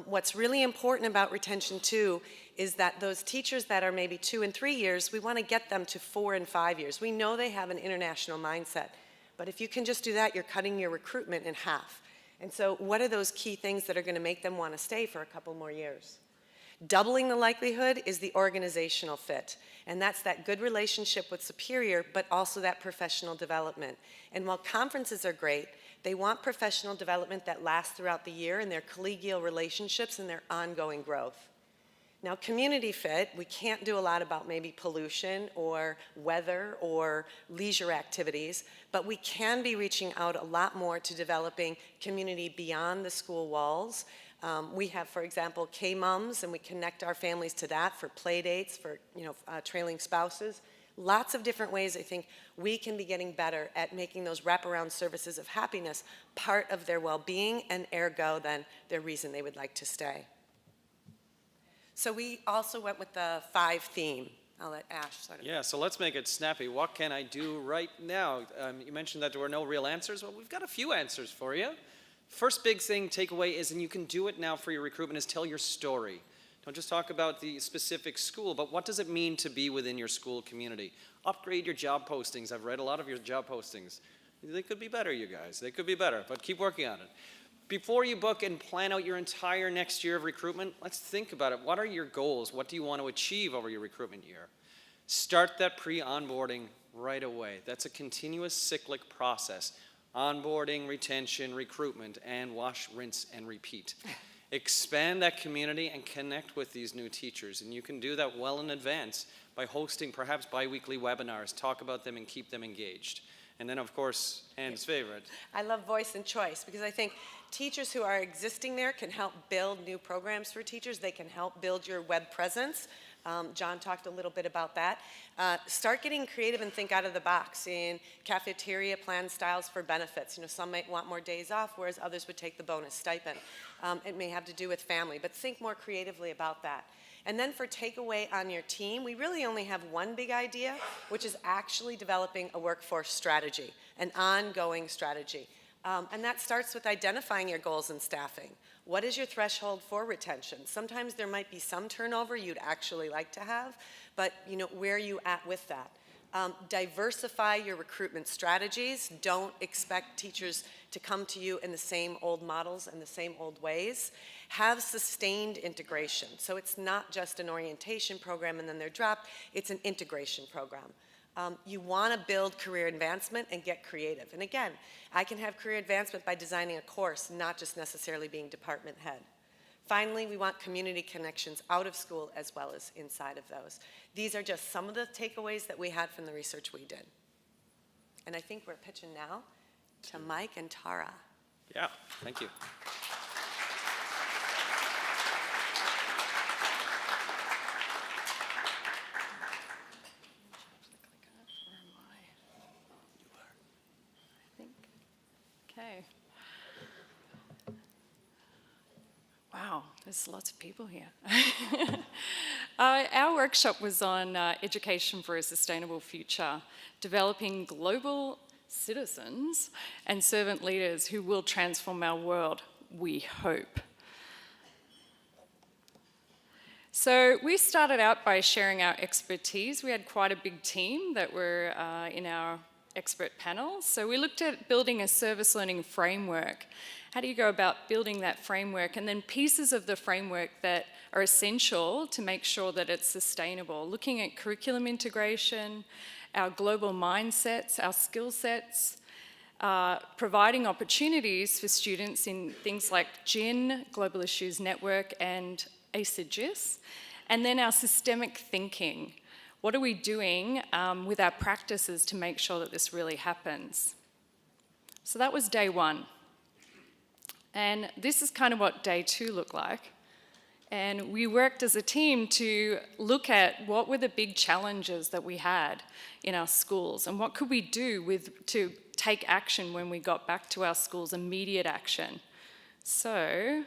What's really important about retention too is that those teachers that are maybe 2 and 3 years, we want to get them to 4 and 5 years. We know they have an international mindset, but if you can just do that, you're cutting your recruitment in half. And so what are those key things that are going to make them want to stay for a couple more years? Doubling the likelihood is the organizational fit, and that's that good relationship with superior, but also that professional development. And while conferences are great, they want professional development that lasts throughout the year in their collegial relationships and their ongoing growth. Now, community fit, we can't do a lot about maybe pollution or weather or leisure activities, but we can be reaching out a lot more to developing community beyond the school walls. We have, for example, K-Mums, and we connect our families to that for play dates, for trailing spouses. Lots of different ways I think we can be getting better at making those wraparound services of happiness part of their well-being, and ergo then their reason they would like to stay. So we also went with the 5 theme. I'll let Ash start. Yeah, so let's make it snappy. What can I do right now? You mentioned that there were no real answers. Well, we've got a few answers for you. First big thing, takeaway is, and you can do it now for your recruitment, is tell your story. Don't just talk about the specific school, but what does it mean to be within your school community? Upgrade your job postings. I've read a lot of your job postings. They could be better, you guys. They could be better, but keep working on it. Before you book and plan out your entire next year of recruitment, let's think about it. What are your goals? What do you want to achieve over your recruitment year? Start that pre-onboarding right away. That's a continuous cyclic process. Onboarding, retention, recruitment, and wash, rinse, and repeat. Expand that community and connect with these new teachers. And you can do that well in advance by hosting perhaps bi-weekly webinars, talk about them and keep them engaged. And then, of course, Anne's favorite. I love voice and choice because I think teachers who are existing there can help build new programs for teachers. They can help build your web presence. John talked a little bit about that. Start getting creative and think out of the box in cafeteria plan styles for benefits. Some might want more days off, whereas others would take the bonus stipend. It may have to do with family, but think more creatively about that. And then for takeaway on your team, we really only have one big idea, which is actually developing a workforce strategy, an ongoing strategy. And that starts with identifying your goals and staffing. What is your threshold for retention? Sometimes there might be some turnover you'd actually like to have, but where are you at with that? Diversify your recruitment strategies. Don't expect teachers to come to you in the same old models and the same old ways. Have sustained integration. So it's not just an orientation program and then they're dropped, it's an integration program. You want to build career advancement and get creative. And again, I can have career advancement by designing a course, not just necessarily being department head. Finally, we want community connections out of school as well as inside of those. These are just some of the takeaways that we had from the research we did. And I think we're pitching now to Mike and Tara. Yeah, thank you. Okay. Wow, there's lots of people here. Our workshop was on education for a sustainable future, developing global citizens and servant leaders who will transform our world, we hope. So we started out by sharing our expertise. We had quite a big team that were in our expert panel. So we looked at building a service learning framework How do you go about building that framework? And then pieces of the framework that are essential to make sure that it's sustainable. Looking at curriculum integration, our global mindsets, our skill sets, providing opportunities for students in things like GIN, Global Issues Network, and ACIGIS, and then our systemic thinking. What are we doing with our practices to make sure that this really happens? So that was day one. And this is kind of what day two looked like. And we worked as a team to look at what were the big challenges that we had in our schools and what could we do to take action when we got back to our schools, immediate action. So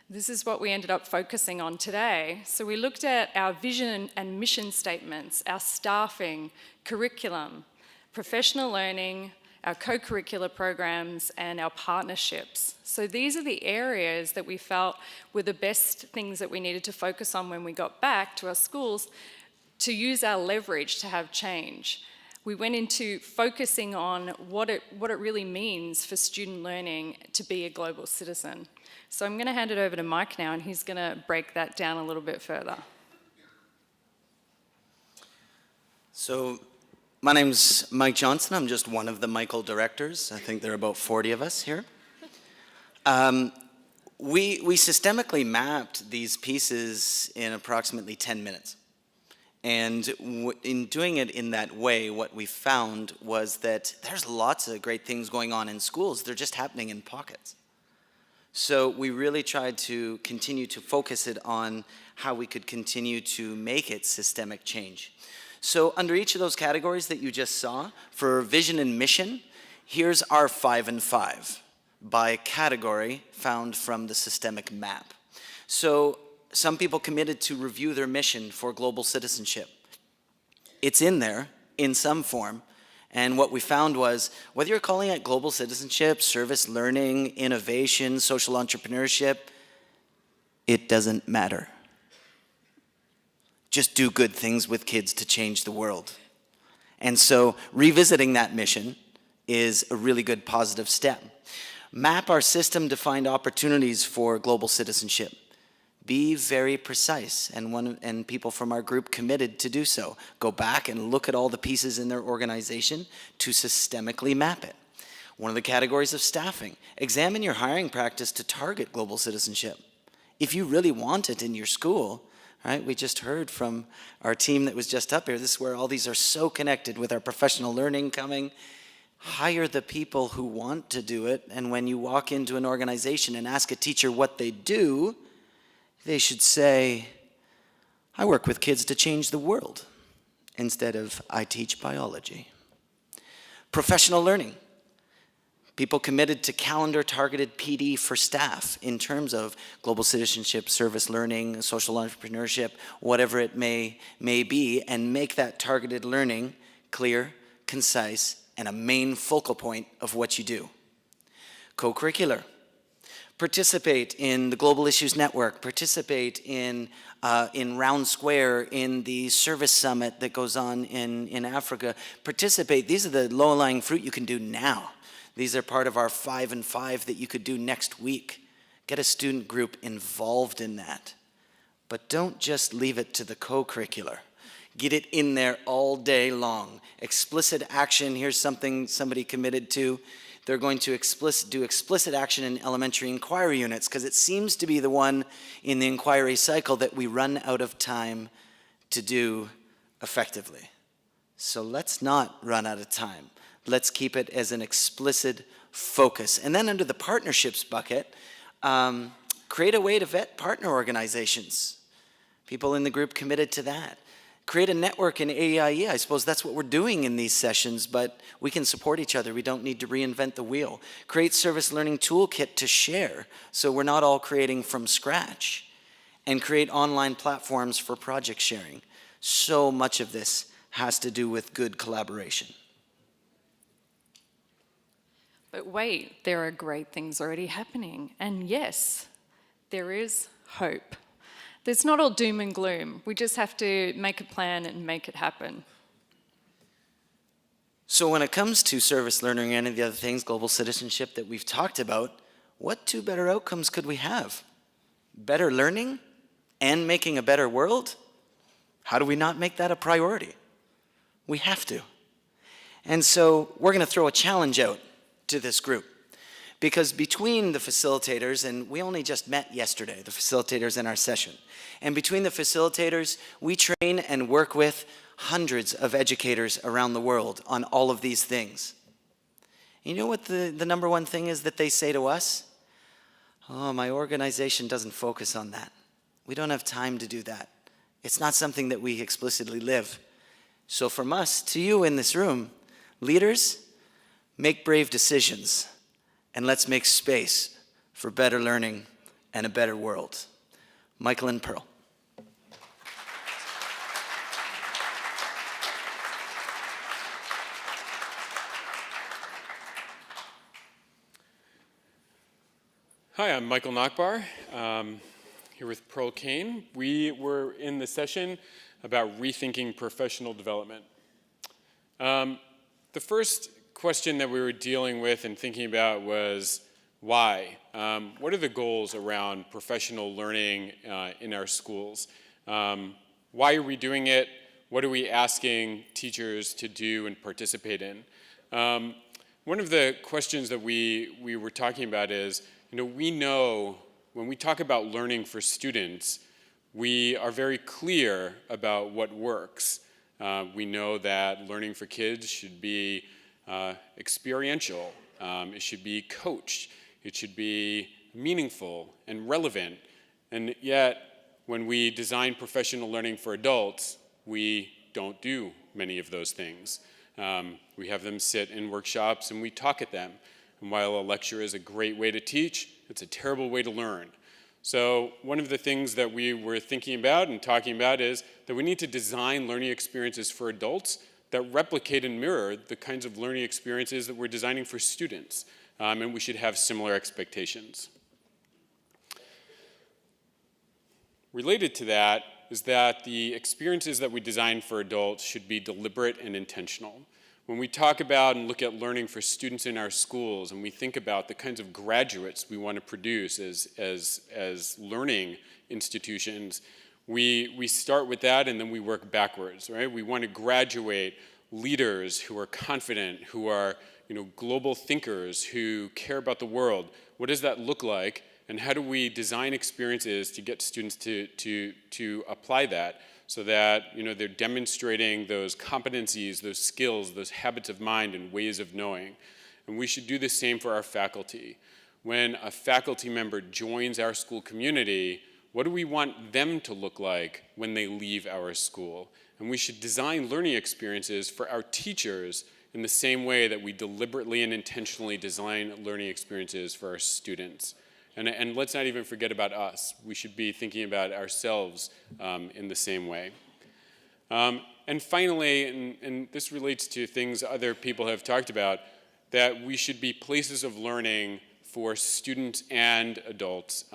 this is what we ended up focusing on today. So we looked at our vision and mission statements, our staffing, curriculum, professional learning, our co-curricular programs, and our partnerships. So these are the areas that we felt were the best things that we needed to focus on when we got back to our schools to use our leverage to have change. We went into focusing on what it really means for student learning to be a global citizen. So I'm going to hand it over to Mike now, and he's going to break that down a little bit further. So my name's Mike Johnson. I'm just one of the Michael directors. I think there are about 40 of us here. We systemically mapped these pieces in approximately 10 minutes. And in doing it in that way, what we found was that there's lots of great things going on in schools. They're just happening in pockets. So we really tried to continue to focus it on how we could continue to make it systemic change. So under each of those categories that you just saw, for vision and mission, here's our 5 and 5 by category found from the systemic map. So some people committed to review their mission for global citizenship. It's in there in some form. And what we found was, whether you're calling it global citizenship, service learning, innovation, social entrepreneurship, it doesn't matter. Just do good things with kids to change the world. And so revisiting that mission is a really good positive step. Map our system to find opportunities for global citizenship. Be very precise, and people from our group committed to do so. Go back and look at all the pieces in their organization to systemically map it. One of the categories of staffing, examine your hiring practice to target global citizenship. If you really want it in your school, right? We just heard from our team that was just up here. This is where all these are so connected with our professional learning coming. Hire the people who want to do it, and when you walk into an organization and ask a teacher what they do, they should say, I work with kids to change the world, instead of I teach biology. Professional learning. People committed to calendar-targeted PD for staff in terms of global citizenship, service learning, social entrepreneurship, whatever it may be, and make that targeted learning clear, concise, and a main focal point of what you do. Co-curricular. Participate in the Global Issues Network, participate in Round Square, in the Service Summit that goes on in Africa. Participate, these are the low-lying fruit you can do now. These are part of our 5 and 5 that you could do next week. Get a student group involved in that. But don't just leave it to the co-curricular. Get it in there all day long. Explicit action, here's something somebody committed to. They're going to do explicit action in elementary inquiry units because it seems to be the one in the inquiry cycle that we run out of time to do effectively. So let's not run out of time. Let's keep it as an explicit focus. And then under the partnerships bucket, create a way to vet partner organizations. People in the group committed to that. Create a network in AAIE. I suppose that's what we're doing in these sessions, but we can support each other. We don't need to reinvent the wheel. Create service learning toolkit to share, so we're not all creating from scratch. And create online platforms for project sharing. So much of this has to do with good collaboration. But wait, there are great things already happening. And yes, there is hope. It's not all doom and gloom. We just have to make a plan and make it happen. So when it comes to service learning and any of the other things, global citizenship that we've talked about, what two better outcomes could we have? Better learning and making a better world? How do we not make that a priority? We have to. And so we're going to throw a challenge out to this group. Because between the facilitators, and we only just met yesterday, the facilitators in our session, and between the facilitators, we train and work with hundreds of educators around the world on all of these things. You know what the number one thing is that they say to us? Oh, my organization doesn't focus on that. We don't have time to do that. It's not something that we explicitly live. So from us to you in this room, leaders, make brave decisions. And let's make space for better learning and a better world. Michael and Pearl. Hi, I'm Michael Nachbar, here with Pearl Kane. We were in the session about rethinking professional development. The first question that we were dealing with and thinking about was why? What are the goals around professional learning in our schools? Why are we doing it? What are we asking teachers to do and participate in? One of the questions that we were talking about is, we know when we talk about learning for students, we are very clear about what works. We know that learning for kids should be experiential, it should be coached, it should be meaningful and relevant, and yet when we design professional learning for adults, we don't do many of those things. We have them sit in workshops and we talk at them, and while a lecture is a great way to teach, it's a terrible way to learn. So one of the things that we were thinking about and talking about is that we need to design learning experiences for adults that replicate and mirror the kinds of learning experiences that we're designing for students. And we should have similar expectations. Related to that is that the experiences that we design for adults should be deliberate and intentional. When we talk about and look at learning for students in our schools, and we think about the kinds of graduates we want to produce as learning institutions, we start with that and then we work backwards, right? We want to graduate leaders who are confident, who are global thinkers, who care about the world. What does that look like? And how do we design experiences to get students to apply that so that they're demonstrating those competencies, those skills, those habits of mind and ways of knowing? And we should do the same for our faculty. When a faculty member joins our school community, what do we want them to look like when they leave our school? And we should design learning experiences for our teachers in the same way that we deliberately and intentionally design learning experiences for our students. And let's not even forget about us. We should be thinking about ourselves in the same way. And finally, and this relates to things other people have talked about, that we should be places of learning for students and adults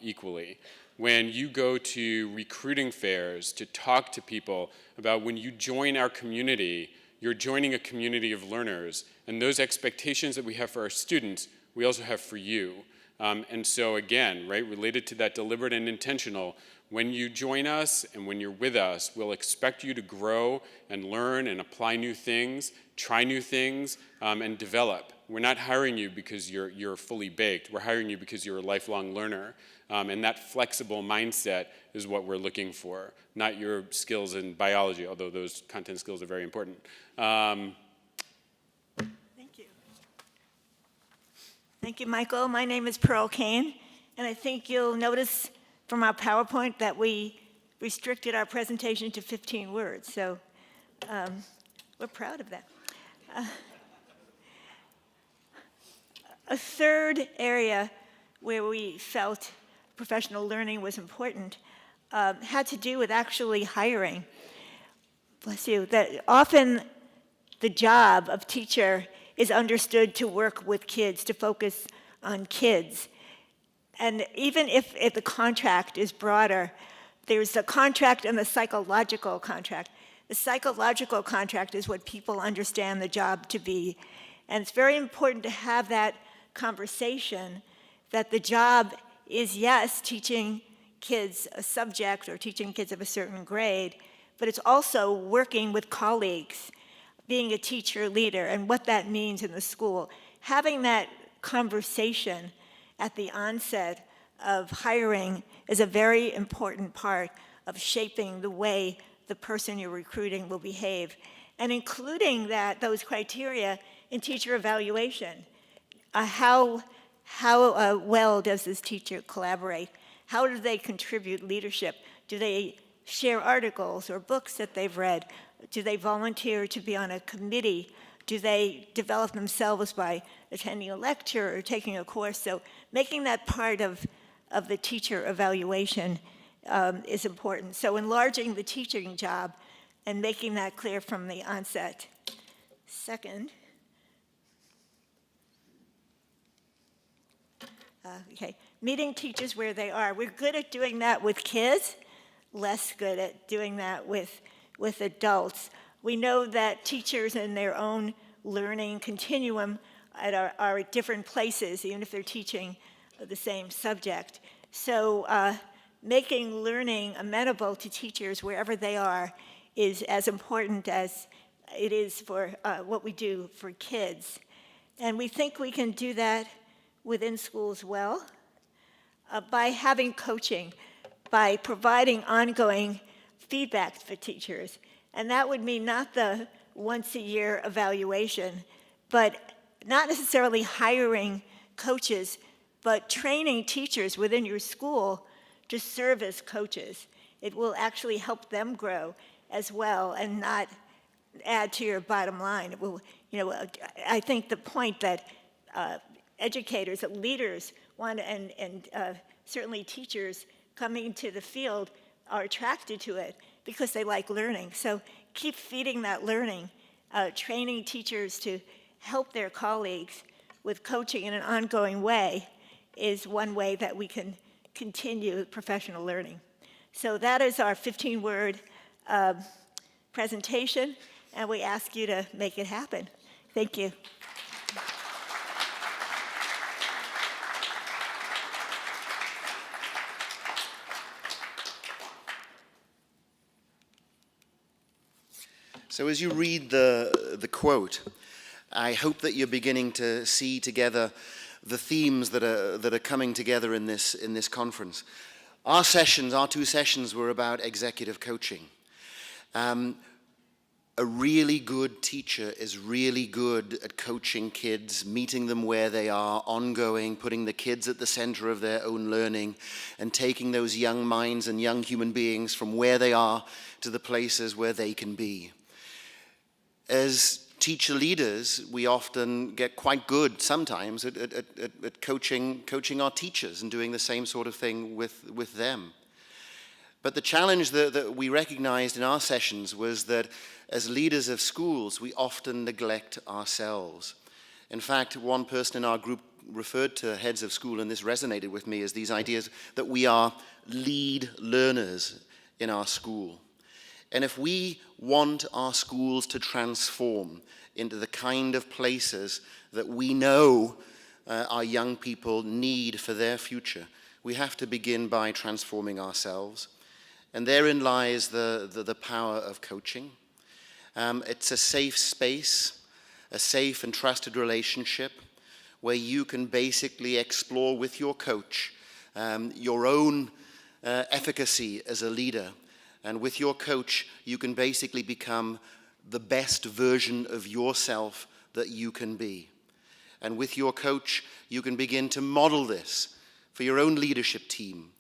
equally. When you go to recruiting fairs to talk to people about when you join our community, you're joining a community of learners, and those expectations that we have for our students, we also have for you. And so again, right, related to that deliberate and intentional, when you join us and when you're with us, we'll expect you to grow and learn and apply new things, try new things, and develop. We're not hiring you because you're fully baked. We're hiring you because you're a lifelong learner. And that flexible mindset is what we're looking for, not your skills in biology, although those content skills are very important. Thank you. Thank you, Michael. My name is Pearl Kane, and I think you'll notice from our PowerPoint that we restricted our presentation to 15 words, so we're proud of that. A third area where we felt professional learning was important had to do with actually hiring. Bless you. That often the job of teacher is understood to work with kids, to focus on kids. And even if the contract is broader, there's a contract and the psychological contract. The psychological contract is what people understand the job to be. And it's very important to have that conversation that the job is, yes, teaching kids a subject or teaching kids of a certain grade, but it's also working with colleagues, being a teacher leader, and what that means in the school. Having that conversation at the onset of hiring is a very important part of shaping the way the person you're recruiting will behave, and including those criteria in teacher evaluation. How well does this teacher collaborate? How do they contribute leadership? Do they share articles or books that they've read? Do they volunteer to be on a committee? Do they develop themselves by attending a lecture or taking a course? So making that part of the teacher evaluation is important. So enlarging the teaching job and making that clear from the onset. Second, meeting teachers where they are. We're good at doing that with kids, less good at doing that with adults. We know that teachers in their own learning continuum are at different places, even if they're teaching the same subject. So making learning amenable to teachers wherever they are is as important as it is for what we do for kids. And we think we can do that within schools well by having coaching, by providing ongoing feedback for teachers. And that would mean not the once-a-year evaluation, but not necessarily hiring coaches, but training teachers within your school to serve as coaches. It will actually help them grow as well and not add to your bottom line. It will, I think the point that educators, that leaders want, and certainly teachers coming to the field are attracted to it because they like learning. So keep feeding that learning, training teachers to help their colleagues with coaching in an ongoing way is one way that we can continue professional learning. So that is our 15-word presentation, and we ask you to make it happen. Thank you. So as you read the quote, I hope that you're beginning to see together the themes that are coming together in this conference. Our two sessions were about executive coaching. A really good teacher is really good at coaching kids, meeting them where they are, ongoing, putting the kids at the center of their own learning, and taking those young minds and young human beings from where they are to the places where they can be. As teacher leaders, we often get quite good sometimes at coaching our teachers and doing the same sort of thing with them. But the challenge that we recognized in our sessions was that as leaders of schools, we often neglect ourselves. In fact, one person in our group referred to heads of school, and this resonated with me, as these ideas that we are lead learners in our school. And if we want our schools to transform into the kind of places that we know our young people need for their future, we have to begin by transforming ourselves. And therein lies the power of coaching. It's a safe space, a safe and trusted relationship where you can basically explore with your coach your own efficacy as a leader. And with your coach, you can basically become the best version of yourself that you can be. And with your coach, you can begin to model this for your own leadership team.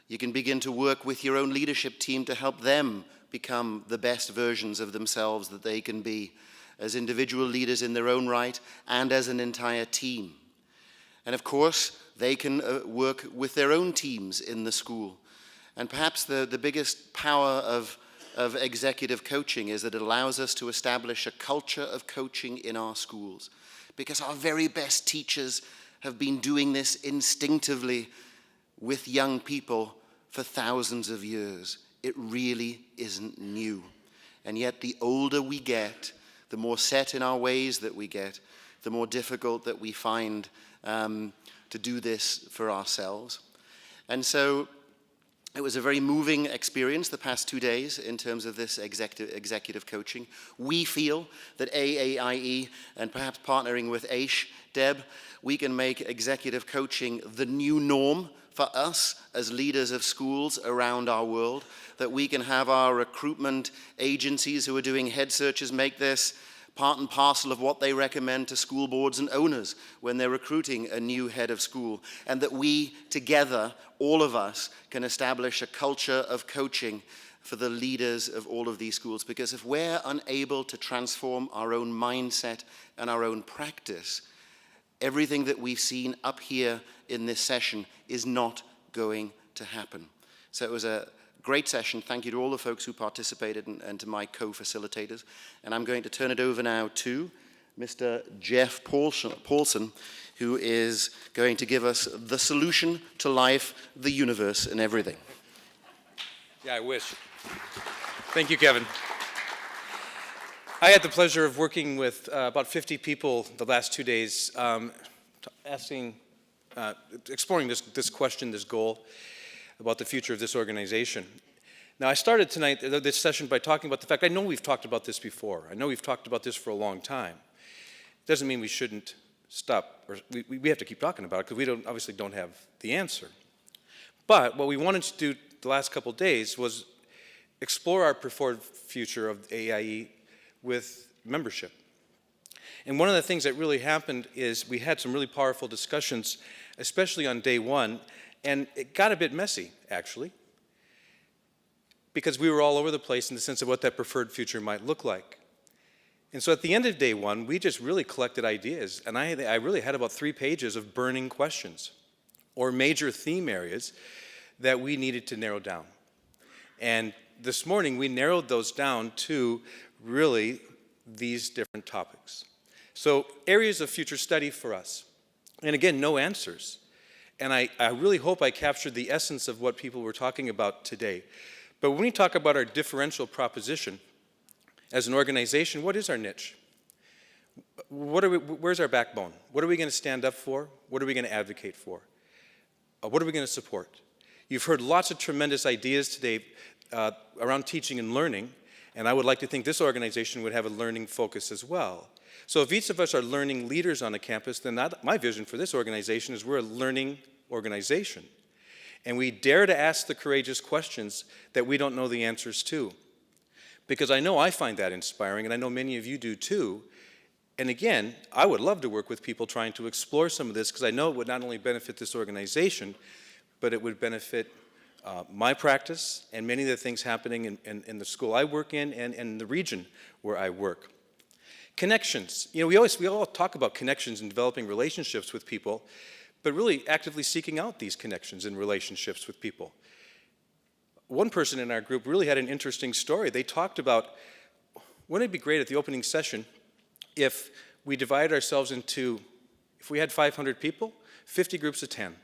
You can begin to work with your own leadership team to help them become the best versions of themselves that they can be as individual leaders in their own right and as an entire team. And of course, they can work with their own teams in the school. And perhaps the biggest power of executive coaching is that it allows us to establish a culture of coaching in our schools, because our very best teachers have been doing this instinctively with young people for thousands of years. It really isn't new. And yet the older we get, the more set in our ways that we get, the more difficult that we find to do this for ourselves. And so it was a very moving experience the past 2 days in terms of this executive coaching. We feel that AAIE, and perhaps partnering with AISH, Deb, we can make executive coaching the new norm for us as leaders of schools around our world, that we can have our recruitment agencies who are doing head searches make this part and parcel of what they recommend to school boards and owners when they're recruiting a new head of school, and that we together, all of us, can establish a culture of coaching for the leaders of all of these schools. Because if we're unable to transform our own mindset and our own practice, everything that we've seen up here in this session is not going to happen. So it was a great session. Thank you to all the folks who participated and to my co-facilitators. And I'm going to turn it over now to Mr. Jeff Paulson, who is going to give us the solution to life, the universe, and everything. Yeah, I wish. Thank you, Kevin. I had the pleasure of working with about 50 people the last 2 days, exploring this question, this goal about the future of this organization. Now, I started tonight, this session, by talking about the fact, I know we've talked about this before. I know we've talked about this for a long time. It doesn't mean we shouldn't stop, or we have to keep talking about it, because we obviously don't have the answer. But what we wanted to do the last couple days was explore our preferred future of AAIE with membership. And one of the things that really happened is we had some really powerful discussions, especially on day one, and it got a bit messy, actually, because we were all over the place in the sense of what that preferred future might look like. And so at the end of day one, we just really collected ideas, and I really had about 3 pages of burning questions or major theme areas that we needed to narrow down. And this morning, we narrowed those down to really these different topics. So areas of future study for us. And again, no answers. And I really hope I captured the essence of what people were talking about today. But when we talk about our differential proposition, as an organization, what is our niche? Where's our backbone? What are we going to stand up for? What are we going to advocate for? What are we going to support? You've heard lots of tremendous ideas today around teaching and learning, and I would like to think this organization would have a learning focus as well. So if each of us are learning leaders on a campus, then my vision for this organization is we're a learning organization. And we dare to ask the courageous questions that we don't know the answers to. Because I know I find that inspiring, and I know many of you do too. And again, I would love to work with people trying to explore some of this, because I know it would not only benefit this organization, but it would benefit my practice and many of the things happening in the school I work in and in the region where I work. Connections. You know, we all talk about connections and developing relationships with people, but really actively seeking out these connections and relationships with people. One person in our group really had an interesting story. They talked about, wouldn't it be great at the opening session if we divided ourselves into, if we had 500 people, 50 groups of 10,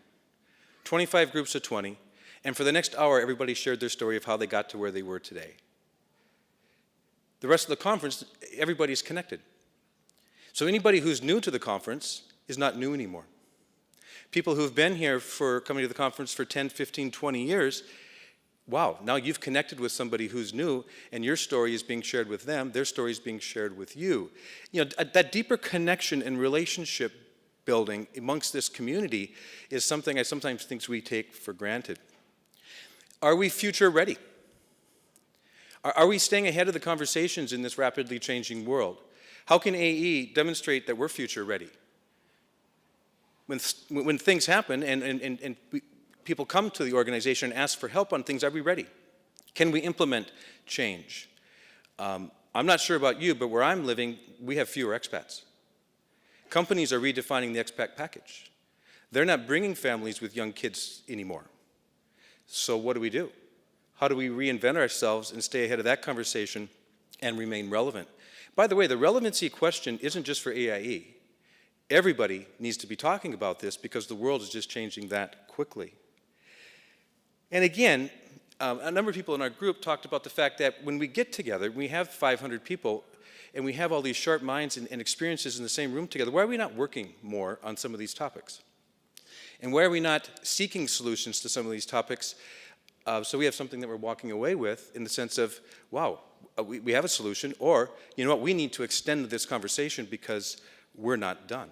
25 groups of 20, and for the next hour, everybody shared their story of how they got to where they were today. The rest of the conference, everybody's connected. So anybody who's new to the conference is not new anymore. People who've been here coming to the conference for 10, 15, 20 years, wow, now you've connected with somebody who's new, and your story is being shared with them, their story is being shared with you. You know, that deeper connection and relationship building amongst this community is something I sometimes think we take for granted. Are we future ready? Are we staying ahead of the conversations in this rapidly changing world? How can AE demonstrate that we're future ready? When things happen and people come to the organization and ask for help on things, are we ready? Can we implement change? I'm not sure about you, but where I'm living, we have fewer expats. Companies are redefining the expat package. They're not bringing families with young kids anymore. So what do we do? How do we reinvent ourselves and stay ahead of that conversation and remain relevant? By the way, the relevancy question isn't just for AIE. Everybody needs to be talking about this because the world is just changing that quickly. And again, a number of people in our group talked about the fact that when we get together, we have 500 people, and we have all these sharp minds and experiences in the same room together. Why are we not working more on some of these topics? And why are we not seeking solutions to some of these topics? So we have something that we're walking away with in the sense of, wow, we have a solution, or, you know what, we need to extend this conversation because we're not done.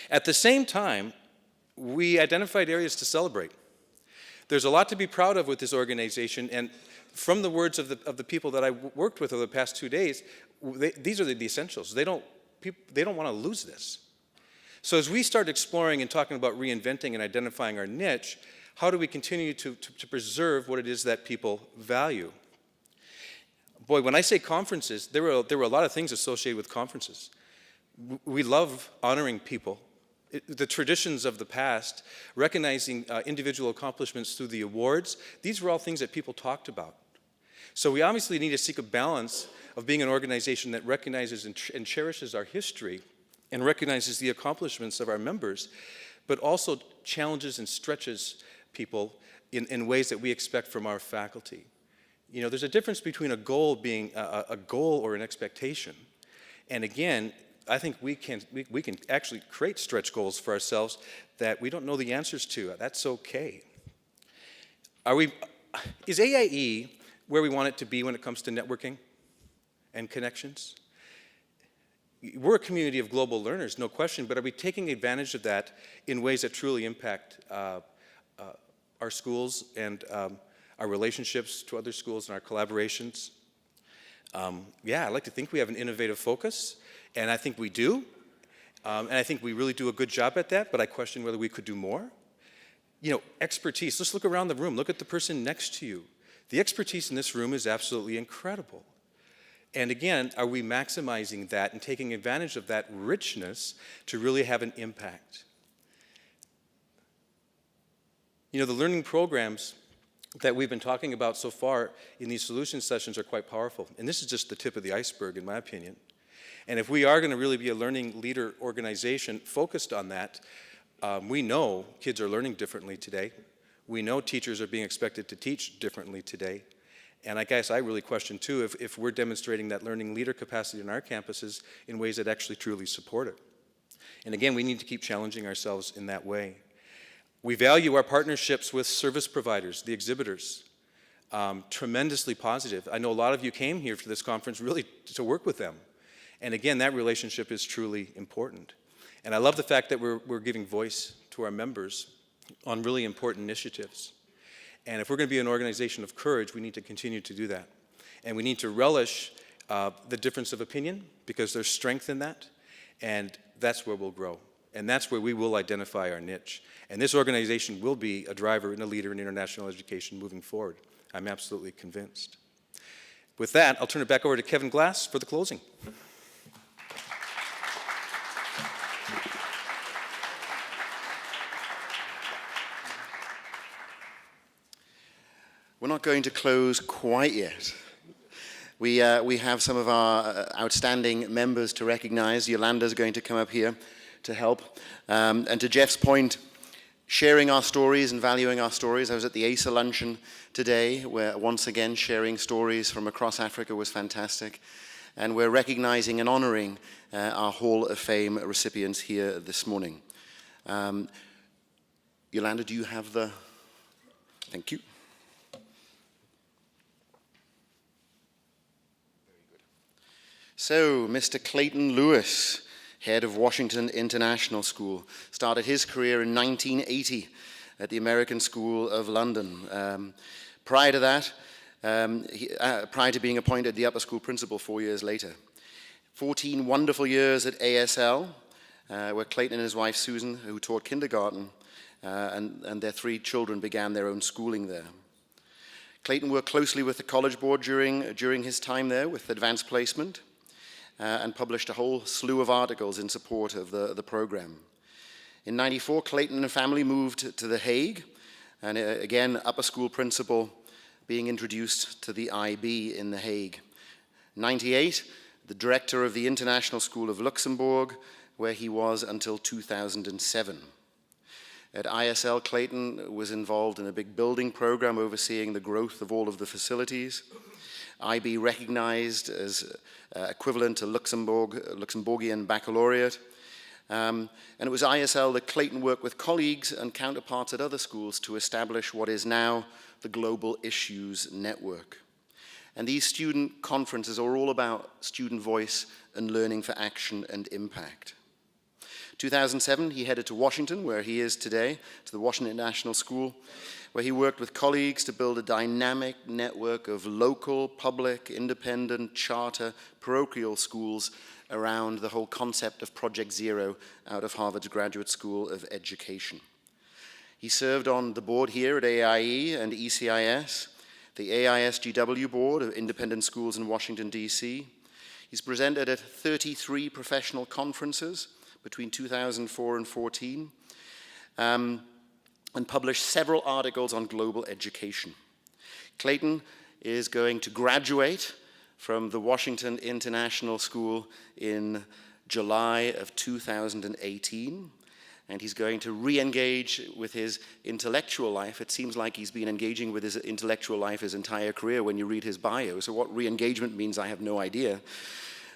At the same time, we identified areas to celebrate. There's a lot to be proud of with this organization, and from the words of the people that I worked with over the past 2 days, these are the essentials. They don't want to lose this. So as we start exploring and talking about reinventing and identifying our niche, how do we continue to preserve what it is that people value? Boy, when I say conferences, there were a lot of things associated with conferences. We love honoring people. The traditions of the past, recognizing individual accomplishments through the awards, these were all things that people talked about. So we obviously need to seek a balance of being an organization that recognizes and cherishes our history and recognizes the accomplishments of our members, but also challenges and stretches people in ways that we expect from our faculty. You know, there's a difference between a goal being a goal or an expectation. And again, I think we can actually create stretch goals for ourselves that we don't know the answers to. That's okay. Is AAIE where we want it to be when it comes to networking and connections? We're a community of global learners, no question, but are we taking advantage of that in ways that truly impact our schools and our relationships to other schools and our collaborations? Yeah, I like to think we have an innovative focus, and I think we do. And I think we really do a good job at that, but I question whether we could do more. You know, expertise. Let's look around the room. Look at the person next to you. The expertise in this room is absolutely incredible. And again, are we maximizing that and taking advantage of that richness to really have an impact? You know, the learning programs that we've been talking about so far in these solution sessions are quite powerful. And this is just the tip of the iceberg, in my opinion. And if we are going to really be a learning leader organization focused on that, we know kids are learning differently today. We know teachers are being expected to teach differently today. And I guess I really question, too, if we're demonstrating that learning leader capacity in our campuses in ways that actually truly support it. And again, we need to keep challenging ourselves in that way. We value our partnerships with service providers, the exhibitors, tremendously positive. I know a lot of you came here for this conference really to work with them. And again, that relationship is truly important. And I love the fact that we're giving voice to our members on really important initiatives. And if we're going to be an organization of courage, we need to continue to do that. And we need to relish the difference of opinion, because there's strength in that, and that's where we'll grow. And that's where we will identify our niche. And this organization will be a driver and a leader in international education moving forward. I'm absolutely convinced. With that, I'll turn it back over to Kevin Glass for the closing. We're not going to close quite yet. We have some of our outstanding members to recognize. Yolanda's going to come up here to help. And to Jeff's point, sharing our stories and valuing our stories. I was at the ASA luncheon today, where once again sharing stories from across Africa was fantastic. And we're recognizing and honoring our Hall of Fame recipients here this morning. Yolanda, do you have the... Thank you. So, Mr. Clayton Lewis, head of Washington International School, started his career in 1980 at the American School of London. Prior to that, prior to being appointed the upper school principal 4 years later. 14 wonderful years at ASL, where Clayton and his wife Susan, who taught kindergarten, and their 3 children began their own schooling there. Clayton worked closely with the College Board during his time there with advanced placement, and published a whole slew of articles in support of the program. In '94, Clayton and family moved to The Hague, and again, upper school principal being introduced to the IB in The Hague. '98, the director of the International School of Luxembourg, where he was until 2007. At ISL, Clayton was involved in a big building program overseeing the growth of all of the facilities. IB recognized as equivalent to Luxembourgian baccalaureate, And it was ISL that Clayton worked with colleagues and counterparts at other schools to establish what is now the Global Issues Network. And these student conferences are all about student voice and learning for action and impact. 2007, he headed to Washington, where he is today, to the Washington International School, where he worked with colleagues to build a dynamic network of local, public, independent, charter, parochial schools around the whole concept of Project Zero out of Harvard's Graduate School of Education. He served on the board here at AAIE and ECIS, the AISGW board of independent schools in Washington, D.C. He's presented at 33 professional conferences between 2004 and 14, and published several articles on global education. Clayton is going to graduate from the Washington International School in July of 2018, and he's going to re-engage with his intellectual life. It seems like he's been engaging with his intellectual life his entire career when you read his bio, so what re-engagement means, I have no idea.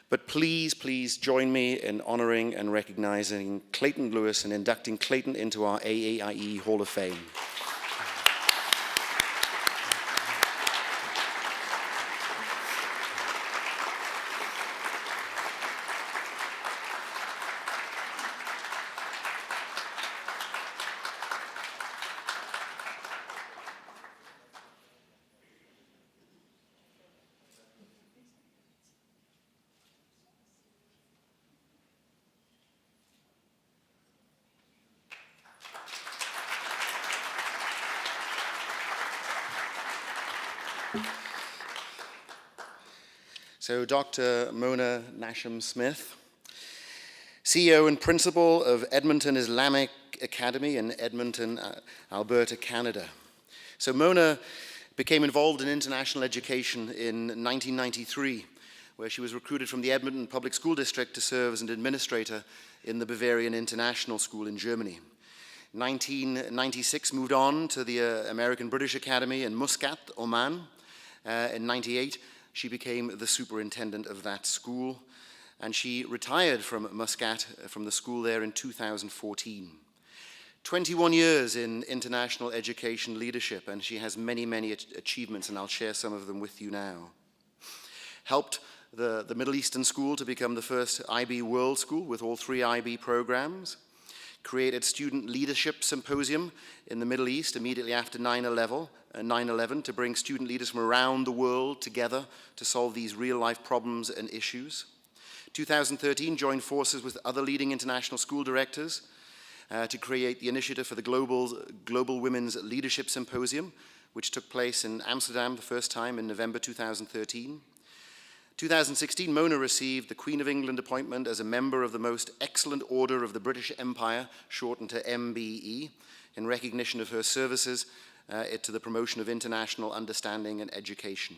But please, please join me in honoring and recognizing Clayton Lewis and inducting Clayton into our AAIE Hall of Fame. So Dr. Mona Nasham-Smith, CEO and principal of Edmonton Islamic Academy in Edmonton, Alberta, Canada. So Mona became involved in international education in 1993, where she was recruited from the Edmonton Public School District to serve as an administrator in the Bavarian International School in Germany. 1996 moved on to the American British Academy in Muscat, Oman. In 98, she became the superintendent of that school, and she retired from Muscat, from the school there in 2014. 21 years in international education leadership, and she has many, many achievements, and I'll share some of them with you now. Helped the Middle Eastern school to become the first IB World School with all 3 IB programs. Created Student Leadership Symposium in the Middle East immediately after 9/11 to bring student leaders from around the world together to solve these real-life problems and issues. 2013, joined forces with other leading international school directors to create the initiative for the Global Women's Leadership Symposium, which took place in Amsterdam the first time in November 2013. 2016, Mona received the Queen of England appointment as a member of the Most Excellent Order of the British Empire, shortened to MBE, in recognition of her services to the promotion of international understanding and education.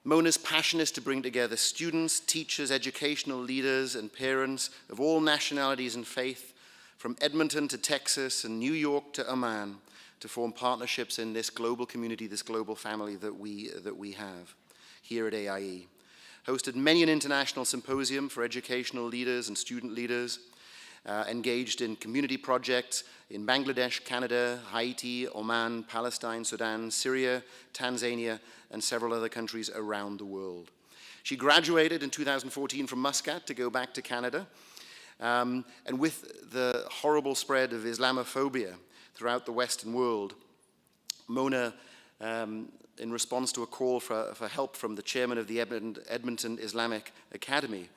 Mona's passion is to bring together students, teachers, educational leaders, and parents of all nationalities and faith, from Edmonton to Texas and New York to Oman, to form partnerships in this global community, this global family that we have here at AIE. Hosted many an international symposium for educational leaders and student leaders, engaged in community projects in Bangladesh, Canada, Haiti, Oman, Palestine, Sudan, Syria, Tanzania, and several other countries around the world. She graduated in 2014 from Muscat to go back to Canada, and with the horrible spread of Islamophobia throughout the Western world, Mona, in response to a call for help from the chairman of the Edmonton Islamic Academy,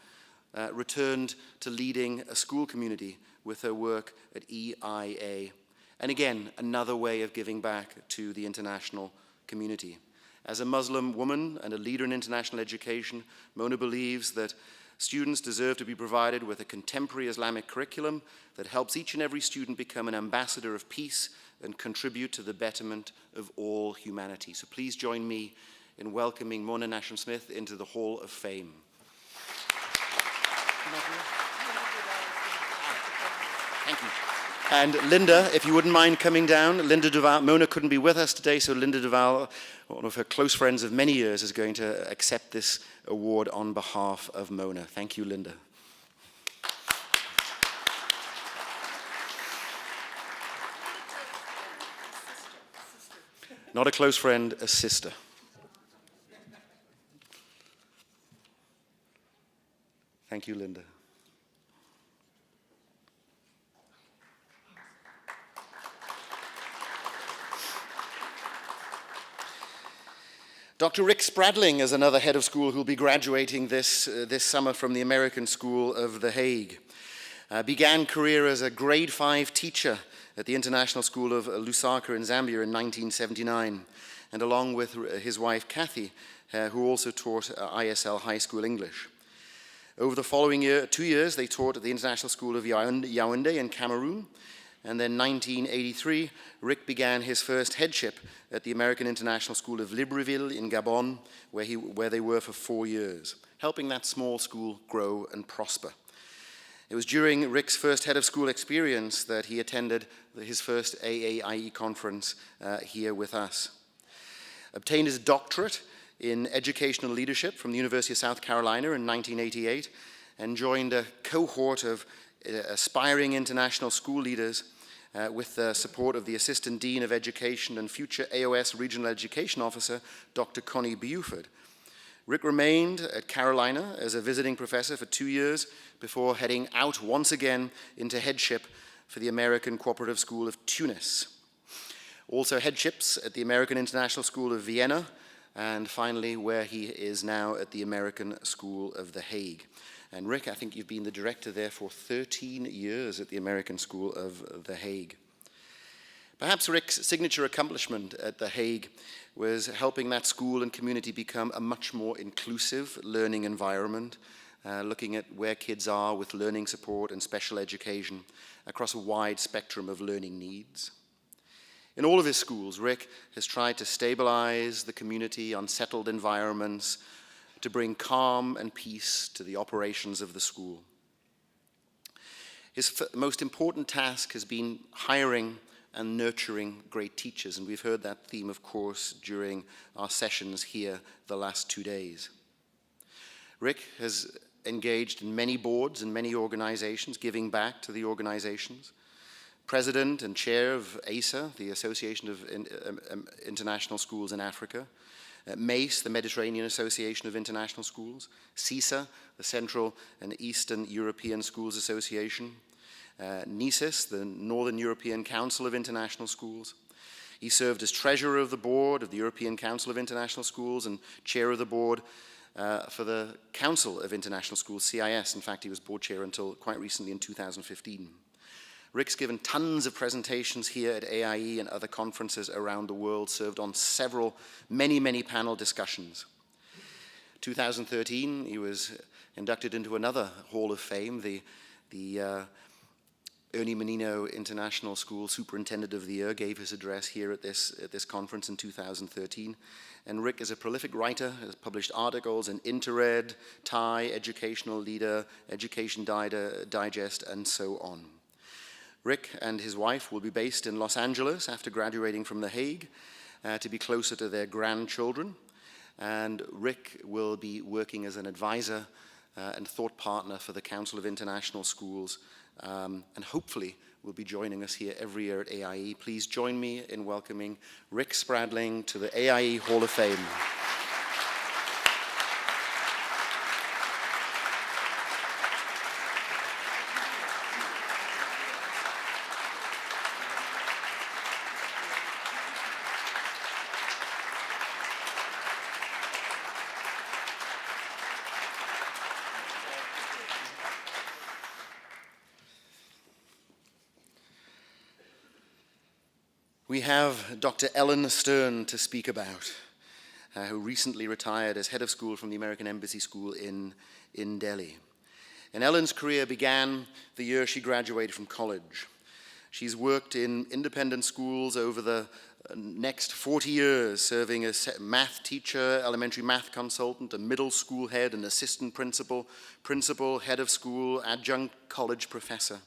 returned to leading a school community with her work at EIA. And again, another way of giving back to the international community. As a Muslim woman and a leader in international education, Mona believes that students deserve to be provided with a contemporary Islamic curriculum that helps each and every student become an ambassador of peace and contribute to the betterment of all humanity. So please join me in welcoming Mona Nasham-Smith into the Hall of Fame. Thank you. And Linda, if you wouldn't mind coming down, Linda Duval. Mona couldn't be with us today, so Linda Duval, one of her close friends of many years, is going to accept this award on behalf of Mona. Thank you, Linda. Not a close friend, a sister. Thank you, Linda. Dr. Rick Spradling is another head of school who will be graduating this summer from the American School of The Hague. Began career as a grade 5 teacher at the International School of Lusaka in Zambia in 1979, and along with his wife Kathy, who also taught ISL High School English. Over the following 2 years, they taught at the International School of Yaoundé in Cameroon, and then 1983, Rick began his first headship at the American International School of Libreville in Gabon, where they were for 4 years, helping that small school grow and prosper. It was during Rick's first head of school experience that he attended his first AAIE conference here with us. Obtained his doctorate in educational leadership from the University of South Carolina in 1988, and joined a cohort of aspiring international school leaders with the support of the Assistant Dean of Education and future AOS Regional Education Officer, Dr. Connie Buford. Rick remained at Carolina as a visiting professor for 2 years before heading out once again into headship for the American Cooperative School of Tunis. Also headships at the American International School of Vienna, and finally where he is now at the American School of The Hague. And Rick, I think you've been the director there for 13 years at the American School of The Hague. Perhaps Rick's signature accomplishment at The Hague was helping that school and community become a much more inclusive learning environment, looking at where kids are with learning support and special education across a wide spectrum of learning needs. In all of his schools, Rick has tried to stabilize the community, unsettled environments, to bring calm and peace to the operations of the school. His most important task has been hiring and nurturing great teachers, and we've heard that theme, of course, during our sessions here the last 2 days. Rick has engaged in many boards and many organizations, giving back to the organizations. President and chair of ASA, the Association of International Schools in Africa, MACE, the Mediterranean Association of International Schools, CISA, the Central and Eastern European Schools Association, NESIS, the Northern European Council of International Schools. He served as treasurer of the board of the European Council of International Schools and chair of the board for the Council of International Schools, CIS. In fact, he was board chair until quite recently in 2015. Rick's given tons of presentations here at AIE and other conferences around the world, served on many panel discussions. 2013, he was inducted into another Hall of Fame, the Ernie Menino International School Superintendent of the Year, gave his address here at this conference in 2013. And Rick is a prolific writer, has published articles in Intered, TIE, Educational Leader, Education Digest, and so on. Rick and his wife will be based in Los Angeles after graduating from The Hague to be closer to their grandchildren. And Rick will be working as an advisor and thought partner for the Council of International Schools, and hopefully will be joining us here every year at AIE. Please join me in welcoming Rick Spradling to the AIE Hall of Fame. We have Dr. Ellen Stern to speak about, who recently retired as head of school from the American Embassy School in Delhi. And Ellen's career began the year she graduated from college. She's worked in independent schools over the next 40 years, serving as math teacher, elementary math consultant, a middle school head, an assistant principal, head of school, adjunct college professor.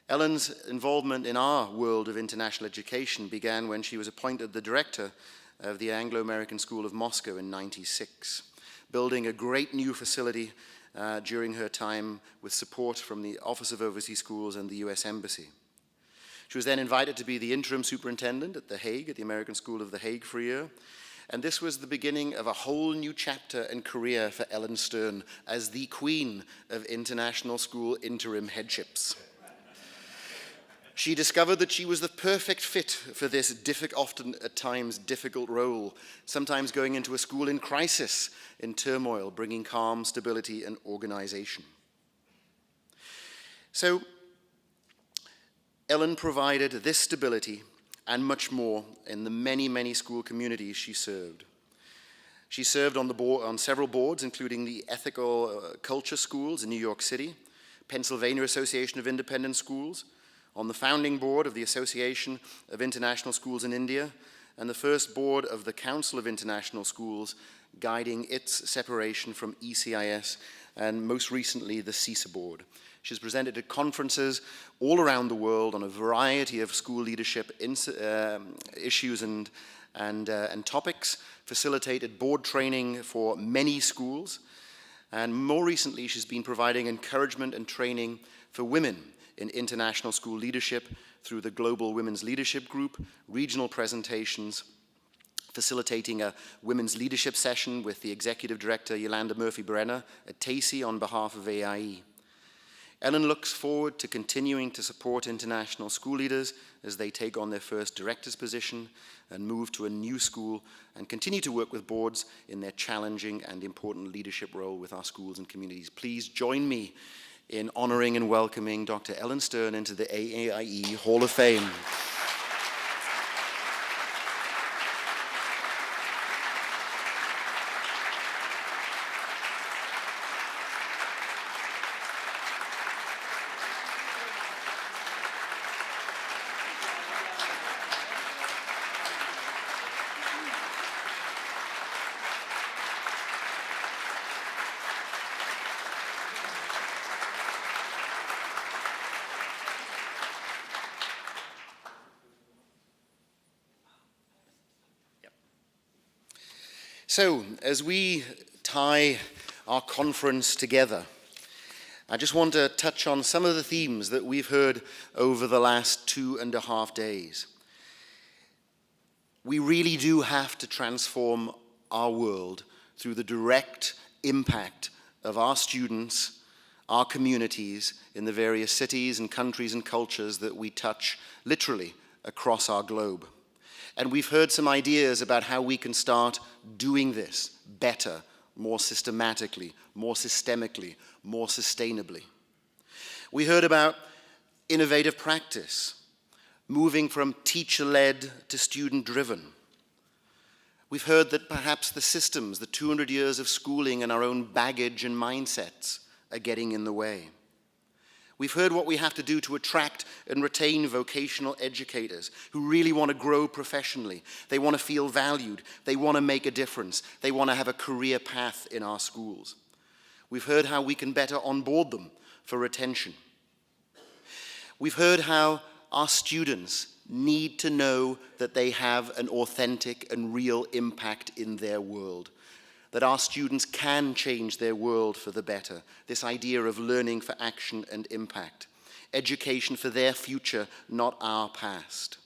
Ellen's involvement in our world of international education began when she was appointed the director of the Anglo-American School of Moscow in '96, building a great new facility during her time with support from the Office of Overseas Schools and the US Embassy. She was then invited to be the interim superintendent at The Hague, at the American School of The Hague for a year. And this was the beginning of a whole new chapter and career for Ellen Stern as the queen of international school interim headships. She discovered that she was the perfect fit for this often at times difficult role, sometimes going into a school in crisis, in turmoil, bringing calm, stability, and organization. So, Ellen provided this stability and much more in the many, many school communities she served. She served on several boards, including the Ethical Culture Schools in New York City, Pennsylvania Association of Independent Schools, on the founding board of the Association of International Schools in India, and the first board of the Council of International Schools, guiding its separation from ECIS, and most recently the CISA board. She's presented at conferences all around the world on a variety of school leadership issues and topics, facilitated board training for many schools, and more recently she's been providing encouragement and training for women in international school leadership through the Global Women's Leadership Group, regional presentations, facilitating a women's leadership session with the executive director Yolanda Murphy at TACE on behalf of AAIE. Ellen looks forward to continuing to support international school leaders as they take on their first director's position and move to a new school, and continue to work with boards in their challenging and important leadership role with our schools and communities. Please join me in honoring and welcoming Dr. Ellen Stern into the AAIE Hall of Fame. So, as we tie our conference together, I just want to touch on some of the themes that we've heard over the last 2.5 days. We really do have to transform our world through the direct impact of our students, our communities in the various cities and countries and cultures that we touch literally across our globe. And we've heard some ideas about how we can start doing this better, more systematically, more systemically, more sustainably. We heard about innovative practice, moving from teacher-led to student-driven. We've heard that perhaps the systems, the 200 years of schooling and our own baggage and mindsets are getting in the way. We've heard what we have to do to attract and retain vocational educators who really want to grow professionally. They want to feel valued. They want to make a difference. They want to have a career path in our schools. We've heard how we can better onboard them for retention. We've heard how our students need to know that they have an authentic and real impact in their world, that our students can change their world for the better, this idea of learning for action and impact, education for their future, not our past.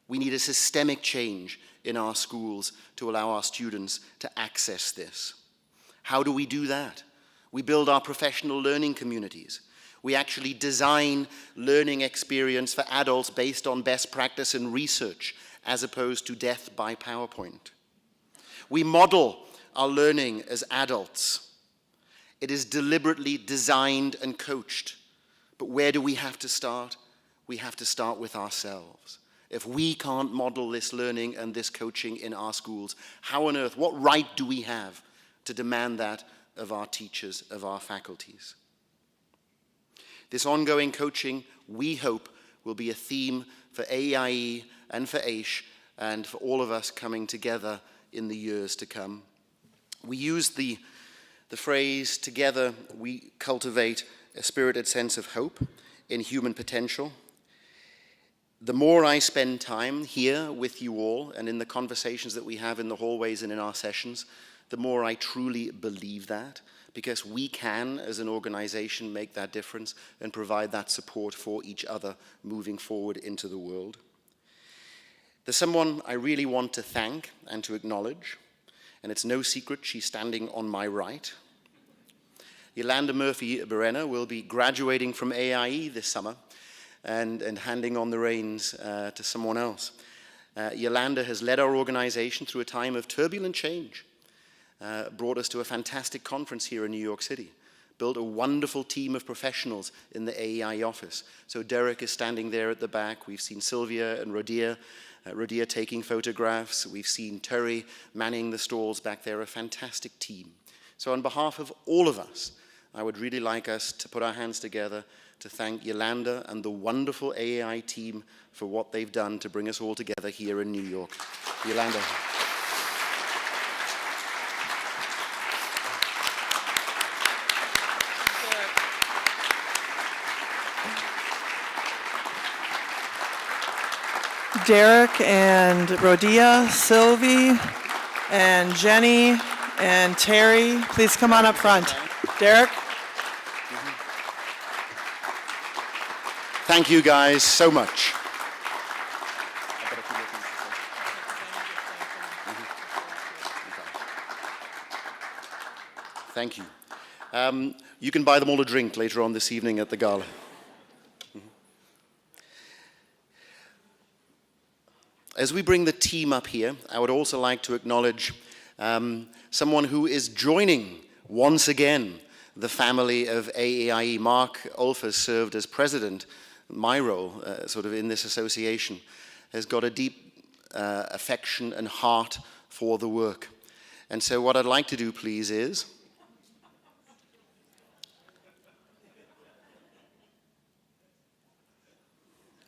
We need a systemic change in our schools to allow our students to access this. How do we do that? We build our professional learning communities. We actually design learning experience for adults based on best practice and research, as opposed to death by PowerPoint. We model our learning as adults. It is deliberately designed and coached. But where do we have to start? We have to start with ourselves. If we can't model this learning and this coaching in our schools, how on earth, what right do we have to demand that of our teachers, of our faculties? This ongoing coaching, we hope, will be a theme for AAIE and for AISH and for all of us coming together in the years to come. We use the phrase, together we cultivate a spirited sense of hope in human potential. The more I spend time here with you all and in the conversations that we have in the hallways and in our sessions, the more I truly believe that, because we can, as an organization, make that difference and provide that support for each other moving forward into the world. There's someone I really want to thank and to acknowledge, and it's no secret she's standing on my right. Yolanda Murphy will be graduating from AAIE this summer and handing on the reins to someone else. Yolanda has led our organization through a time of turbulent change, brought us to a fantastic conference here in New York City, built a wonderful team of professionals in the AAIE office. So Derek is standing there at the back. We've seen Sylvia and Rodia taking photographs. We've seen Terry manning the stalls back there, a fantastic team. So on behalf of all of us, I would really like us to put our hands together to thank Yolanda and the wonderful AAI team for what they've done to bring us all together here in New York. Yolanda. Derek and Rodia, Sylvie, and Jenny, and Terry, please come on up front. Derek? Thank you guys so much. Thank you. You can buy them all a drink later on this evening at the gala. As we bring the team up here, I would also like to acknowledge someone who is joining once again the family of AAIE. Mark Ulfers served as president. My role, sort of in this association, has got a deep affection and heart for the work. And so what I'd like to do, please, is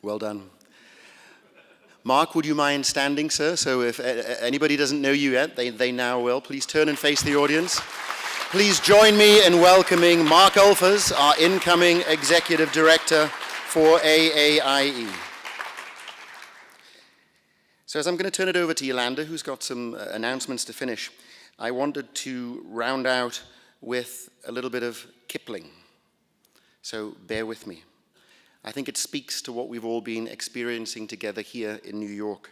well done. Mark, would you mind standing, sir? So if anybody doesn't know you yet, they now will. Please turn and face the audience. Please join me in welcoming Mark Ulfers, our incoming Executive Director for AAIE. So as I'm going to turn it over to Yolanda, who's got some announcements to finish, I wanted to round out with a little bit of Kipling. So bear with me. I think it speaks to what we've all been experiencing together here in New York.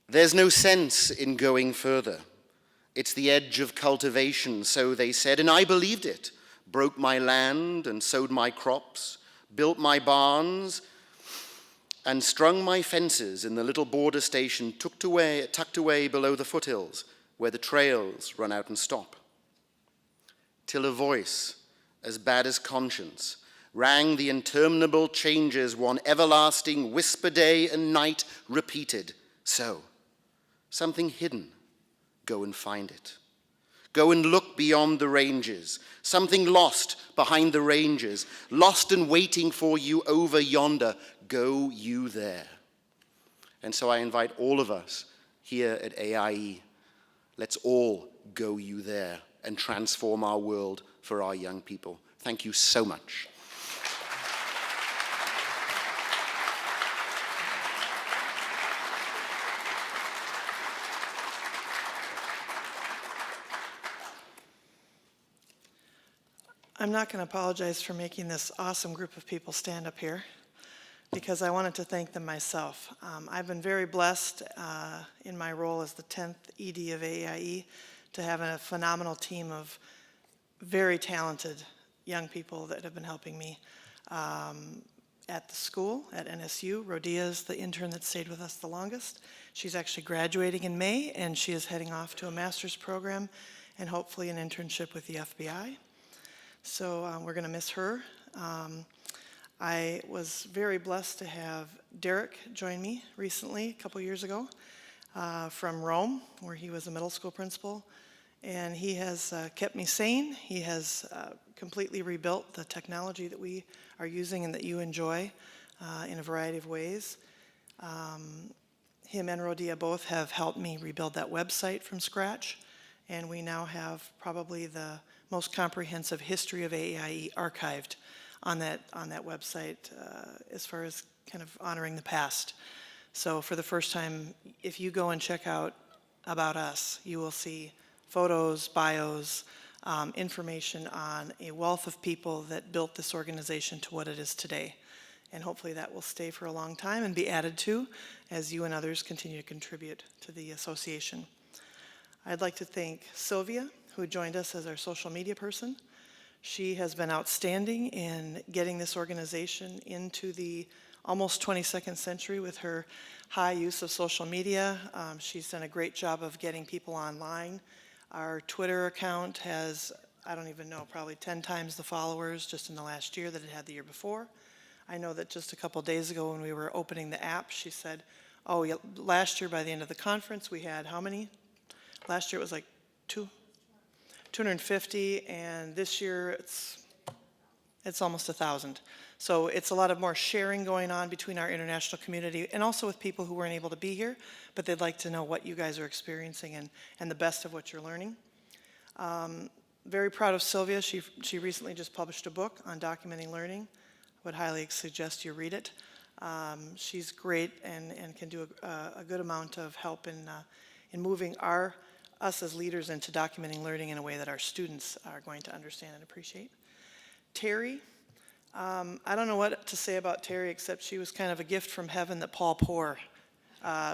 There's no sense in going further. It's the edge of cultivation, so they said, and I believed it. Broke my land and sowed my crops, built my barns, and strung my fences in the little border station tucked away below the foothills where the trails run out and stop. Till a voice, as bad as conscience, rang the interminable changes one everlasting whisper day and night repeated. So, something hidden, go and find it. Go and look beyond the ranges, something lost behind the ranges, lost and waiting for you over yonder, go you there. And so I invite all of us here at AIE, let's all go you there and transform our world for our young people. Thank you so much. I'm not going to apologize for making this awesome group of people stand up here, because I wanted to thank them myself. I've been very blessed in my role as the 10th ED of AAIE to have a phenomenal team of very talented young people that have been helping me at the school, at NSU. Rodia is the intern that stayed with us the longest. She's actually graduating in May, and she is heading off to a master's program and hopefully an internship with the FBI. So we're going to miss her. I was very blessed to have Derek join me recently, a couple years ago, from Rome, where he was a middle school principal. And he has kept me sane. He has completely rebuilt the technology that we are using and that you enjoy in a variety of ways. Him and Rodia both have helped me rebuild that website from scratch. And we now have probably the most comprehensive history of AAIE archived on that website as far as kind of honoring the past. So for the first time, if you go and check out about us. You will see photos, bios, information on a wealth of people that built this organization to what it is today. And hopefully that will stay for a long time and be added to as you and others continue to contribute to the association. I'd like to thank Sylvia, who joined us as our social media person. She has been outstanding in getting this organization into the almost 22nd century with her high use of social media. She's done a great job of getting people online. Our Twitter account has, I don't even know, probably 10 times the followers just in the last year that it had the year before. I know that just a couple days ago when we were opening the app, she said, oh, yeah, last year by the end of the conference we had how many? Last year it was like 250, and this year it's almost 1,000. So it's a lot of more sharing going on between our international community and also with people who weren't able to be here, but they'd like to know what you guys are experiencing and the best of what you're learning. Very proud of Sylvia. She recently just published a book on documenting learning. I would highly suggest you read it. She's great and can do a good amount of help in moving us as leaders into documenting learning in a way that our students are going to understand and appreciate. Terry, I don't know what to say about Terry except she was kind of a gift from heaven that Paul Poor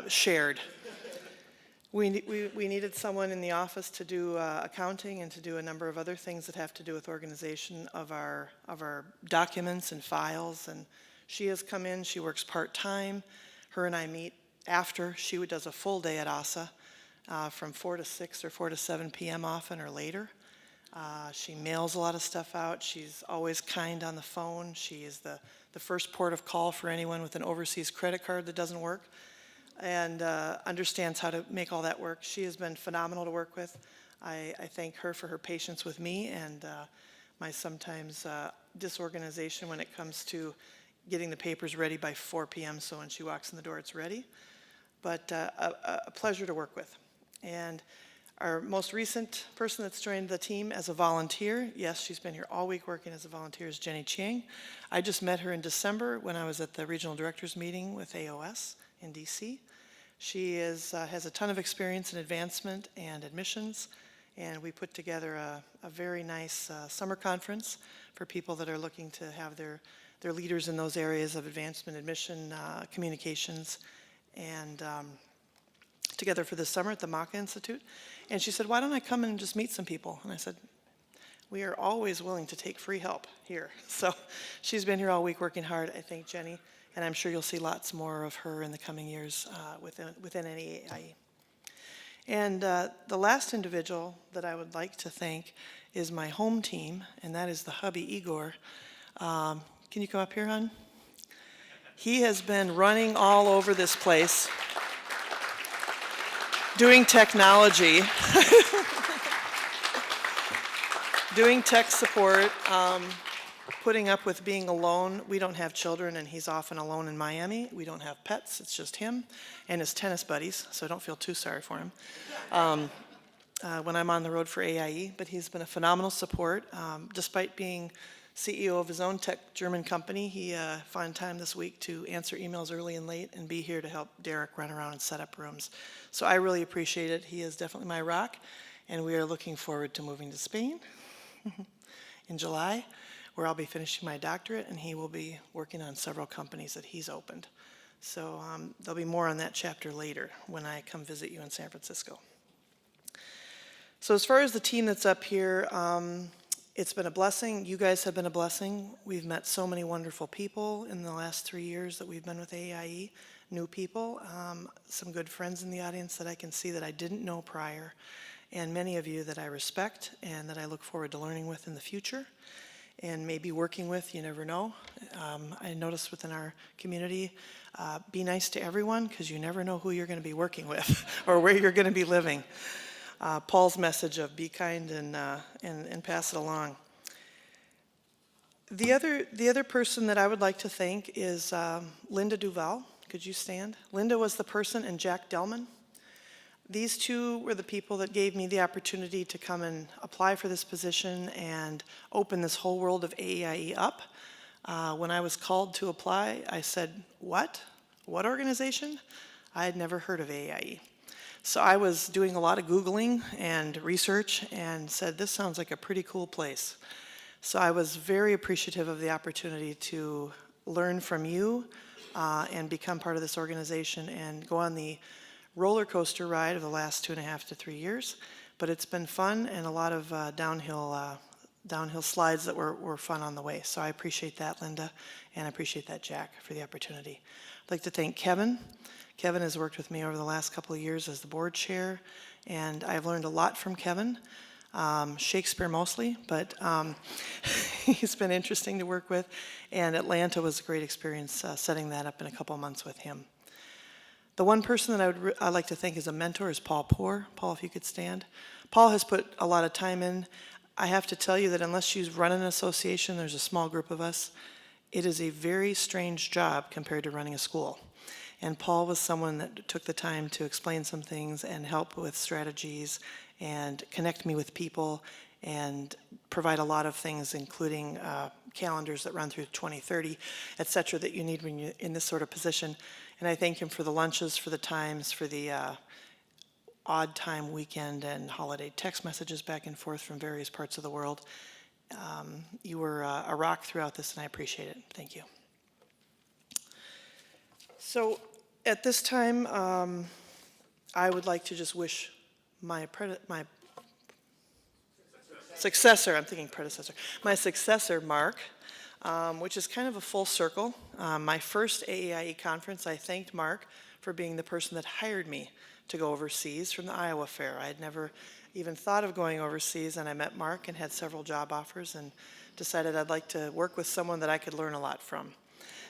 shared. We needed someone in the office to do accounting and to do a number of other things that have to do with organization of our documents and files, and she has come in. She works part-time. Her and I meet after. She does a full day at ASA from 4 to 6 or 4 to 7 p.m. often or later. She mails a lot of stuff out. She's always kind on the phone. She is the first port of call for anyone with an overseas credit card that doesn't work, and understands how to make all that work. She has been phenomenal to work with. I thank her for her patience with me and my sometimes disorganization when it comes to getting the papers ready by 4 p.m. so when she walks in the door it's ready. But a pleasure to work with. And our most recent person that's joined the team as a volunteer, yes, she's been here all week working as a volunteer, is Jenny Chiang. I just met her in December when I was at the regional directors meeting with AOS in DC. She has a ton of experience in advancement and admissions, and we put together a very nice summer conference for people that are looking to have their leaders in those areas of advancement, admission, communications, and together for this summer at the Maca Institute. And she said, why don't I come in and just meet some people? And I said, we are always willing to take free help here. So she's been here all week working hard. I thank Jenny, and I'm sure you'll see lots more of her in the coming years within AAIE. And the last individual that I would like to thank is my home team, and that is the hubby, Igor. Can you come up here, hon? He has been running all over this place, doing technology, doing tech support, putting up with being alone. We don't have children, and he's often alone in Miami. We don't have pets. It's just him and his tennis buddies, so don't feel too sorry for him when I'm on the road for AIE. But he's been a phenomenal support. Despite being CEO of his own tech German company, he found time this week to answer emails early and late and be here to help Derek run around and set up rooms. So I really appreciate it. He is definitely my rock, and we are looking forward to moving to Spain in July, where I'll be finishing my doctorate, and he will be working on several companies that he's opened. So there'll be more on that chapter later when I come visit you in San Francisco. So as far as the team that's up here, it's been a blessing. You guys have been a blessing. We've met so many wonderful people in the last 3 years that we've been with AAIE, new people, some good friends in the audience that I can see that I didn't know prior, and many of you that I respect and that I look forward to learning with in the future and maybe working with, you never know. I noticed within our community, be nice to everyone because you never know who you're going to be working with or where you're going to be living. Paul's message of be kind and pass it along. The other person that I would like to thank is Linda Duval. Could you stand? Linda was the person, and Jack Delman. These two were the people that gave me the opportunity to come and apply for this position and open this whole world of AAIE up. When I was called to apply, I said, what? What organization? I had never heard of AAIE. So I was doing a lot of Googling and research and said, this sounds like a pretty cool place. So I was very appreciative of the opportunity to learn from you and become part of this organization and go on the roller coaster ride of the last 2.5 to 3 years. But it's been fun and a lot of downhill slides that were fun on the way. So I appreciate that, Linda, and I appreciate that, Jack, for the opportunity. I'd like to thank Kevin. Kevin has worked with me over the last couple of years as the board chair, and I've learned a lot from Kevin. Shakespeare mostly, but he's been interesting to work with, and Atlanta was a great experience setting that up in a couple of months with him. The one person that I'd like to thank as a mentor is Paul Poor. Paul, if you could stand. Paul has put a lot of time in. I have to tell you that unless you run an association, there's a small group of us, it is a very strange job compared to running a school. And Paul was someone that took the time to explain some things and help with strategies and connect me with people and provide a lot of things, including calendars that run through 2030, et cetera, that you need when you're in this sort of position. And I thank him for the lunches, for the times, for the odd time weekend and holiday text messages back and forth from various parts of the world. You were a rock throughout this, and I appreciate it. Thank you. So at this time, I would like to just wish my successor, I'm thinking predecessor, my successor, Mark, which is kind of a full circle. My first AAIE conference, I thanked Mark for being the person that hired me to go overseas from the Iowa Fair. I had never even thought of going overseas, and I met Mark and had several job offers and decided I'd like to work with someone that I could learn a lot from.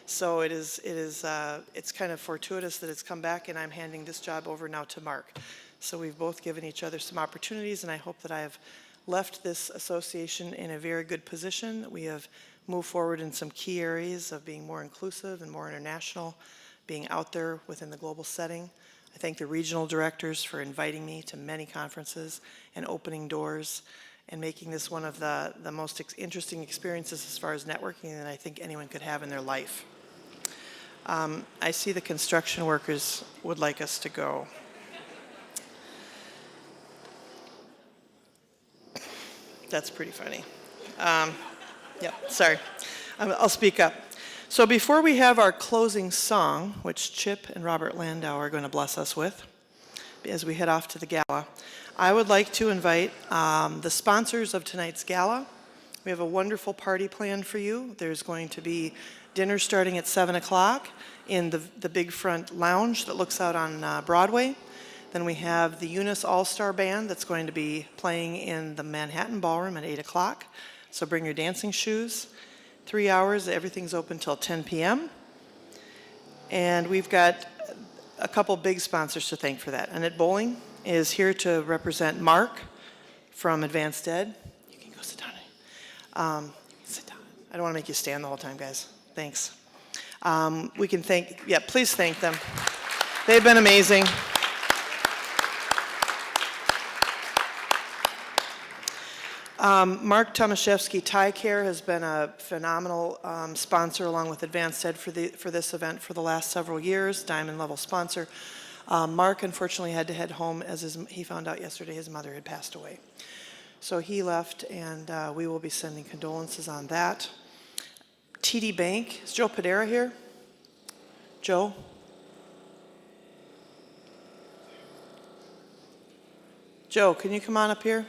So it's kind of fortuitous that it's come back, and I'm handing this job over now to Mark. So we've both given each other some opportunities, and I hope that I have left this association in a very good position. We have moved forward in some key areas of being more inclusive and more international, being out there within the global setting. I thank the regional directors for inviting me to many conferences and opening doors and making this one of the most interesting experiences as far as networking that I think anyone could have in their life. I see the construction workers would like us to go. That's pretty funny. Yep, sorry. I'll speak up. So before we have our closing song, which Chip and Robert Landau are going to bless us with, as we head off to the gala, I would like to invite the sponsors of tonight's gala. We have a wonderful party planned for you. There's going to be dinner starting at 7 o'clock in the big front lounge that looks out on Broadway. Then we have the Unis All-Star Band that's going to be playing in the Manhattan Ballroom at 8 o'clock. So bring your dancing shoes. 3 hours, everything's open till 10 p.m. And we've got a couple big sponsors to thank for that. Annette Bowling is here to represent Mark from Advanced Ed. You can go sit down. Sit down. I don't want to make you stand the whole time, guys. Thanks. We can thank, please thank them. They've been amazing. Mark Tomaszewski Tie Care has been a phenomenal sponsor along with Advanced Ed for this event for the last several years, diamond level sponsor. Mark unfortunately had to head home as he found out yesterday his mother had passed away. So he left, and we will be sending condolences on that. TD Bank, is Joe Padera here? Joe? Joe, can you come on up here?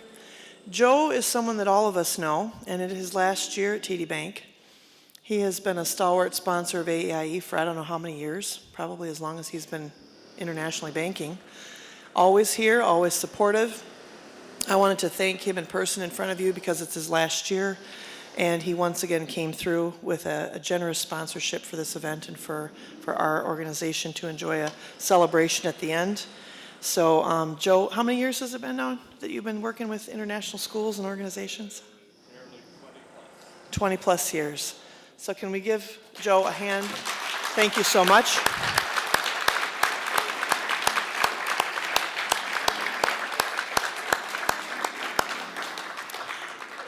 Joe is someone that all of us know, and in his last year at TD Bank, he has been a stalwart sponsor of AAIE for I don't know how many years, probably as long as he's been internationally banking. Always here, always supportive. I wanted to thank him in person in front of you because it's his last year, and he once again came through with a generous sponsorship for this event and for our organization to enjoy a celebration at the end. So, Joe, how many years has it been now that you've been working with international schools and organizations? 20 plus years. So can we give Joe a hand? Thank you so much.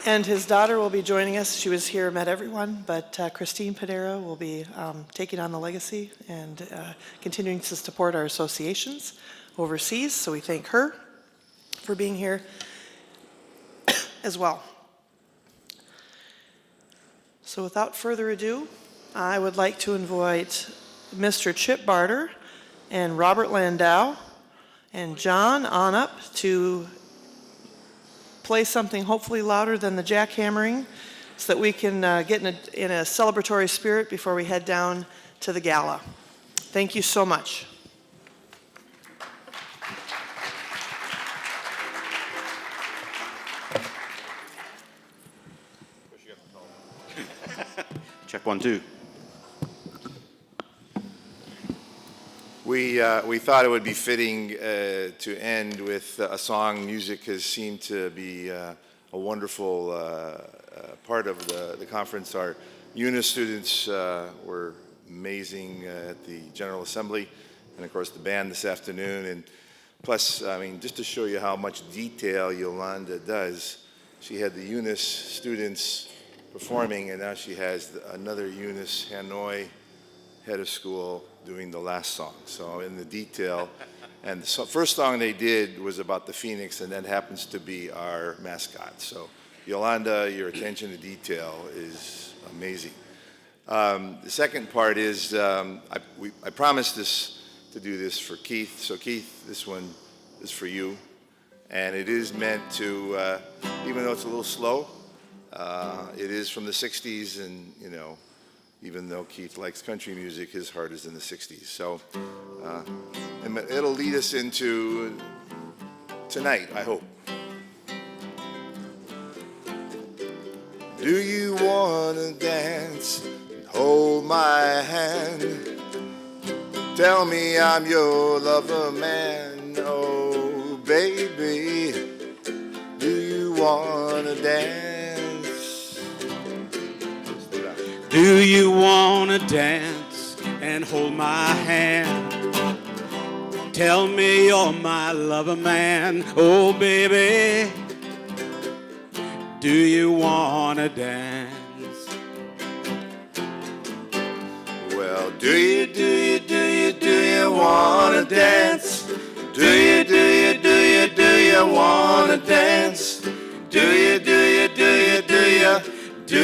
And his daughter will be joining us. She was here, met everyone, but Christine Padera will be taking on the legacy and continuing to support our associations overseas, so we thank her for being here as well. So without further ado, I would like to invite Mr. Chip Barter and Robert Landau and John on up to play something hopefully louder than the jackhammering so that we can get in a celebratory spirit before we head down to the gala. Thank you so much. Check 1, 2. We thought it would be fitting to end with a song. Music has seemed to be a wonderful part of the conference. Our Unis students were amazing at the General Assembly, and of course the band this afternoon. And plus, I mean, just to show you how much detail Yolanda does, she had the Unis students performing, and now she has another Unis Hanoi head of school doing the last song. So in the detail, and the first song they did was about the Phoenix, and that happens to be our mascot. So Yolanda, your attention to detail is amazing. The second part is, I promised to do this for Keith. So Keith, this one is for you. And it is meant to, even though it's a little slow, it is from the 60s, and you know, even though Keith likes country music, his heart is in the 60s. So and it'll lead us into tonight, I hope. Do you want to dance and hold my hand? Tell me I'm your lover man, oh baby. Do you want to dance? Do you want to dance and hold my hand? Tell me you're my lover man, oh baby. Do you want to dance? Well, do you want to dance? Do you want to dance? Do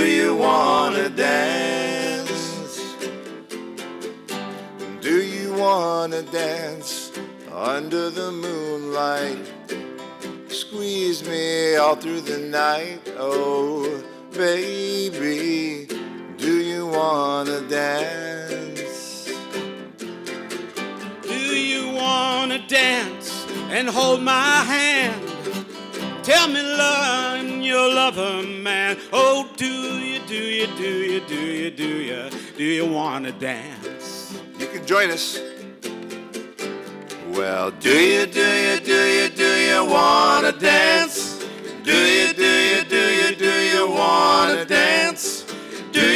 you want to dance? Do you want to dance under the moonlight? Squeeze me all through the night, oh baby. Do you want to dance? Do you want to dance and hold my hand? Tell me, love, I'm your lover, man. Oh, do you want to dance? You can join us. Well, do you want to dance? Do you want to dance? Do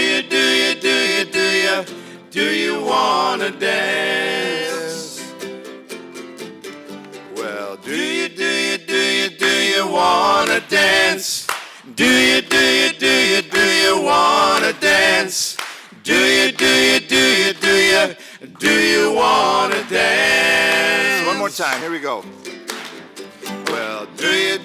you want to dance? Well, do you want to dance? Do you want to dance? Do you want to dance? One more time, here we go. Well, do you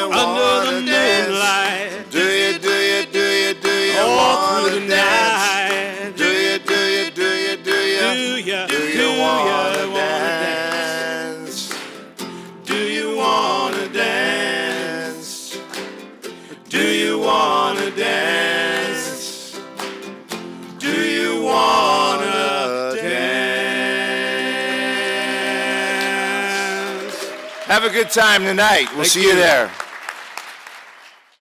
want to dance? Moonlight, Do you all want through to the dance? night. Do you want to dance? Do you want to dance? Do you want to dance? Do you want to dance? Have a good time tonight. We'll see you there.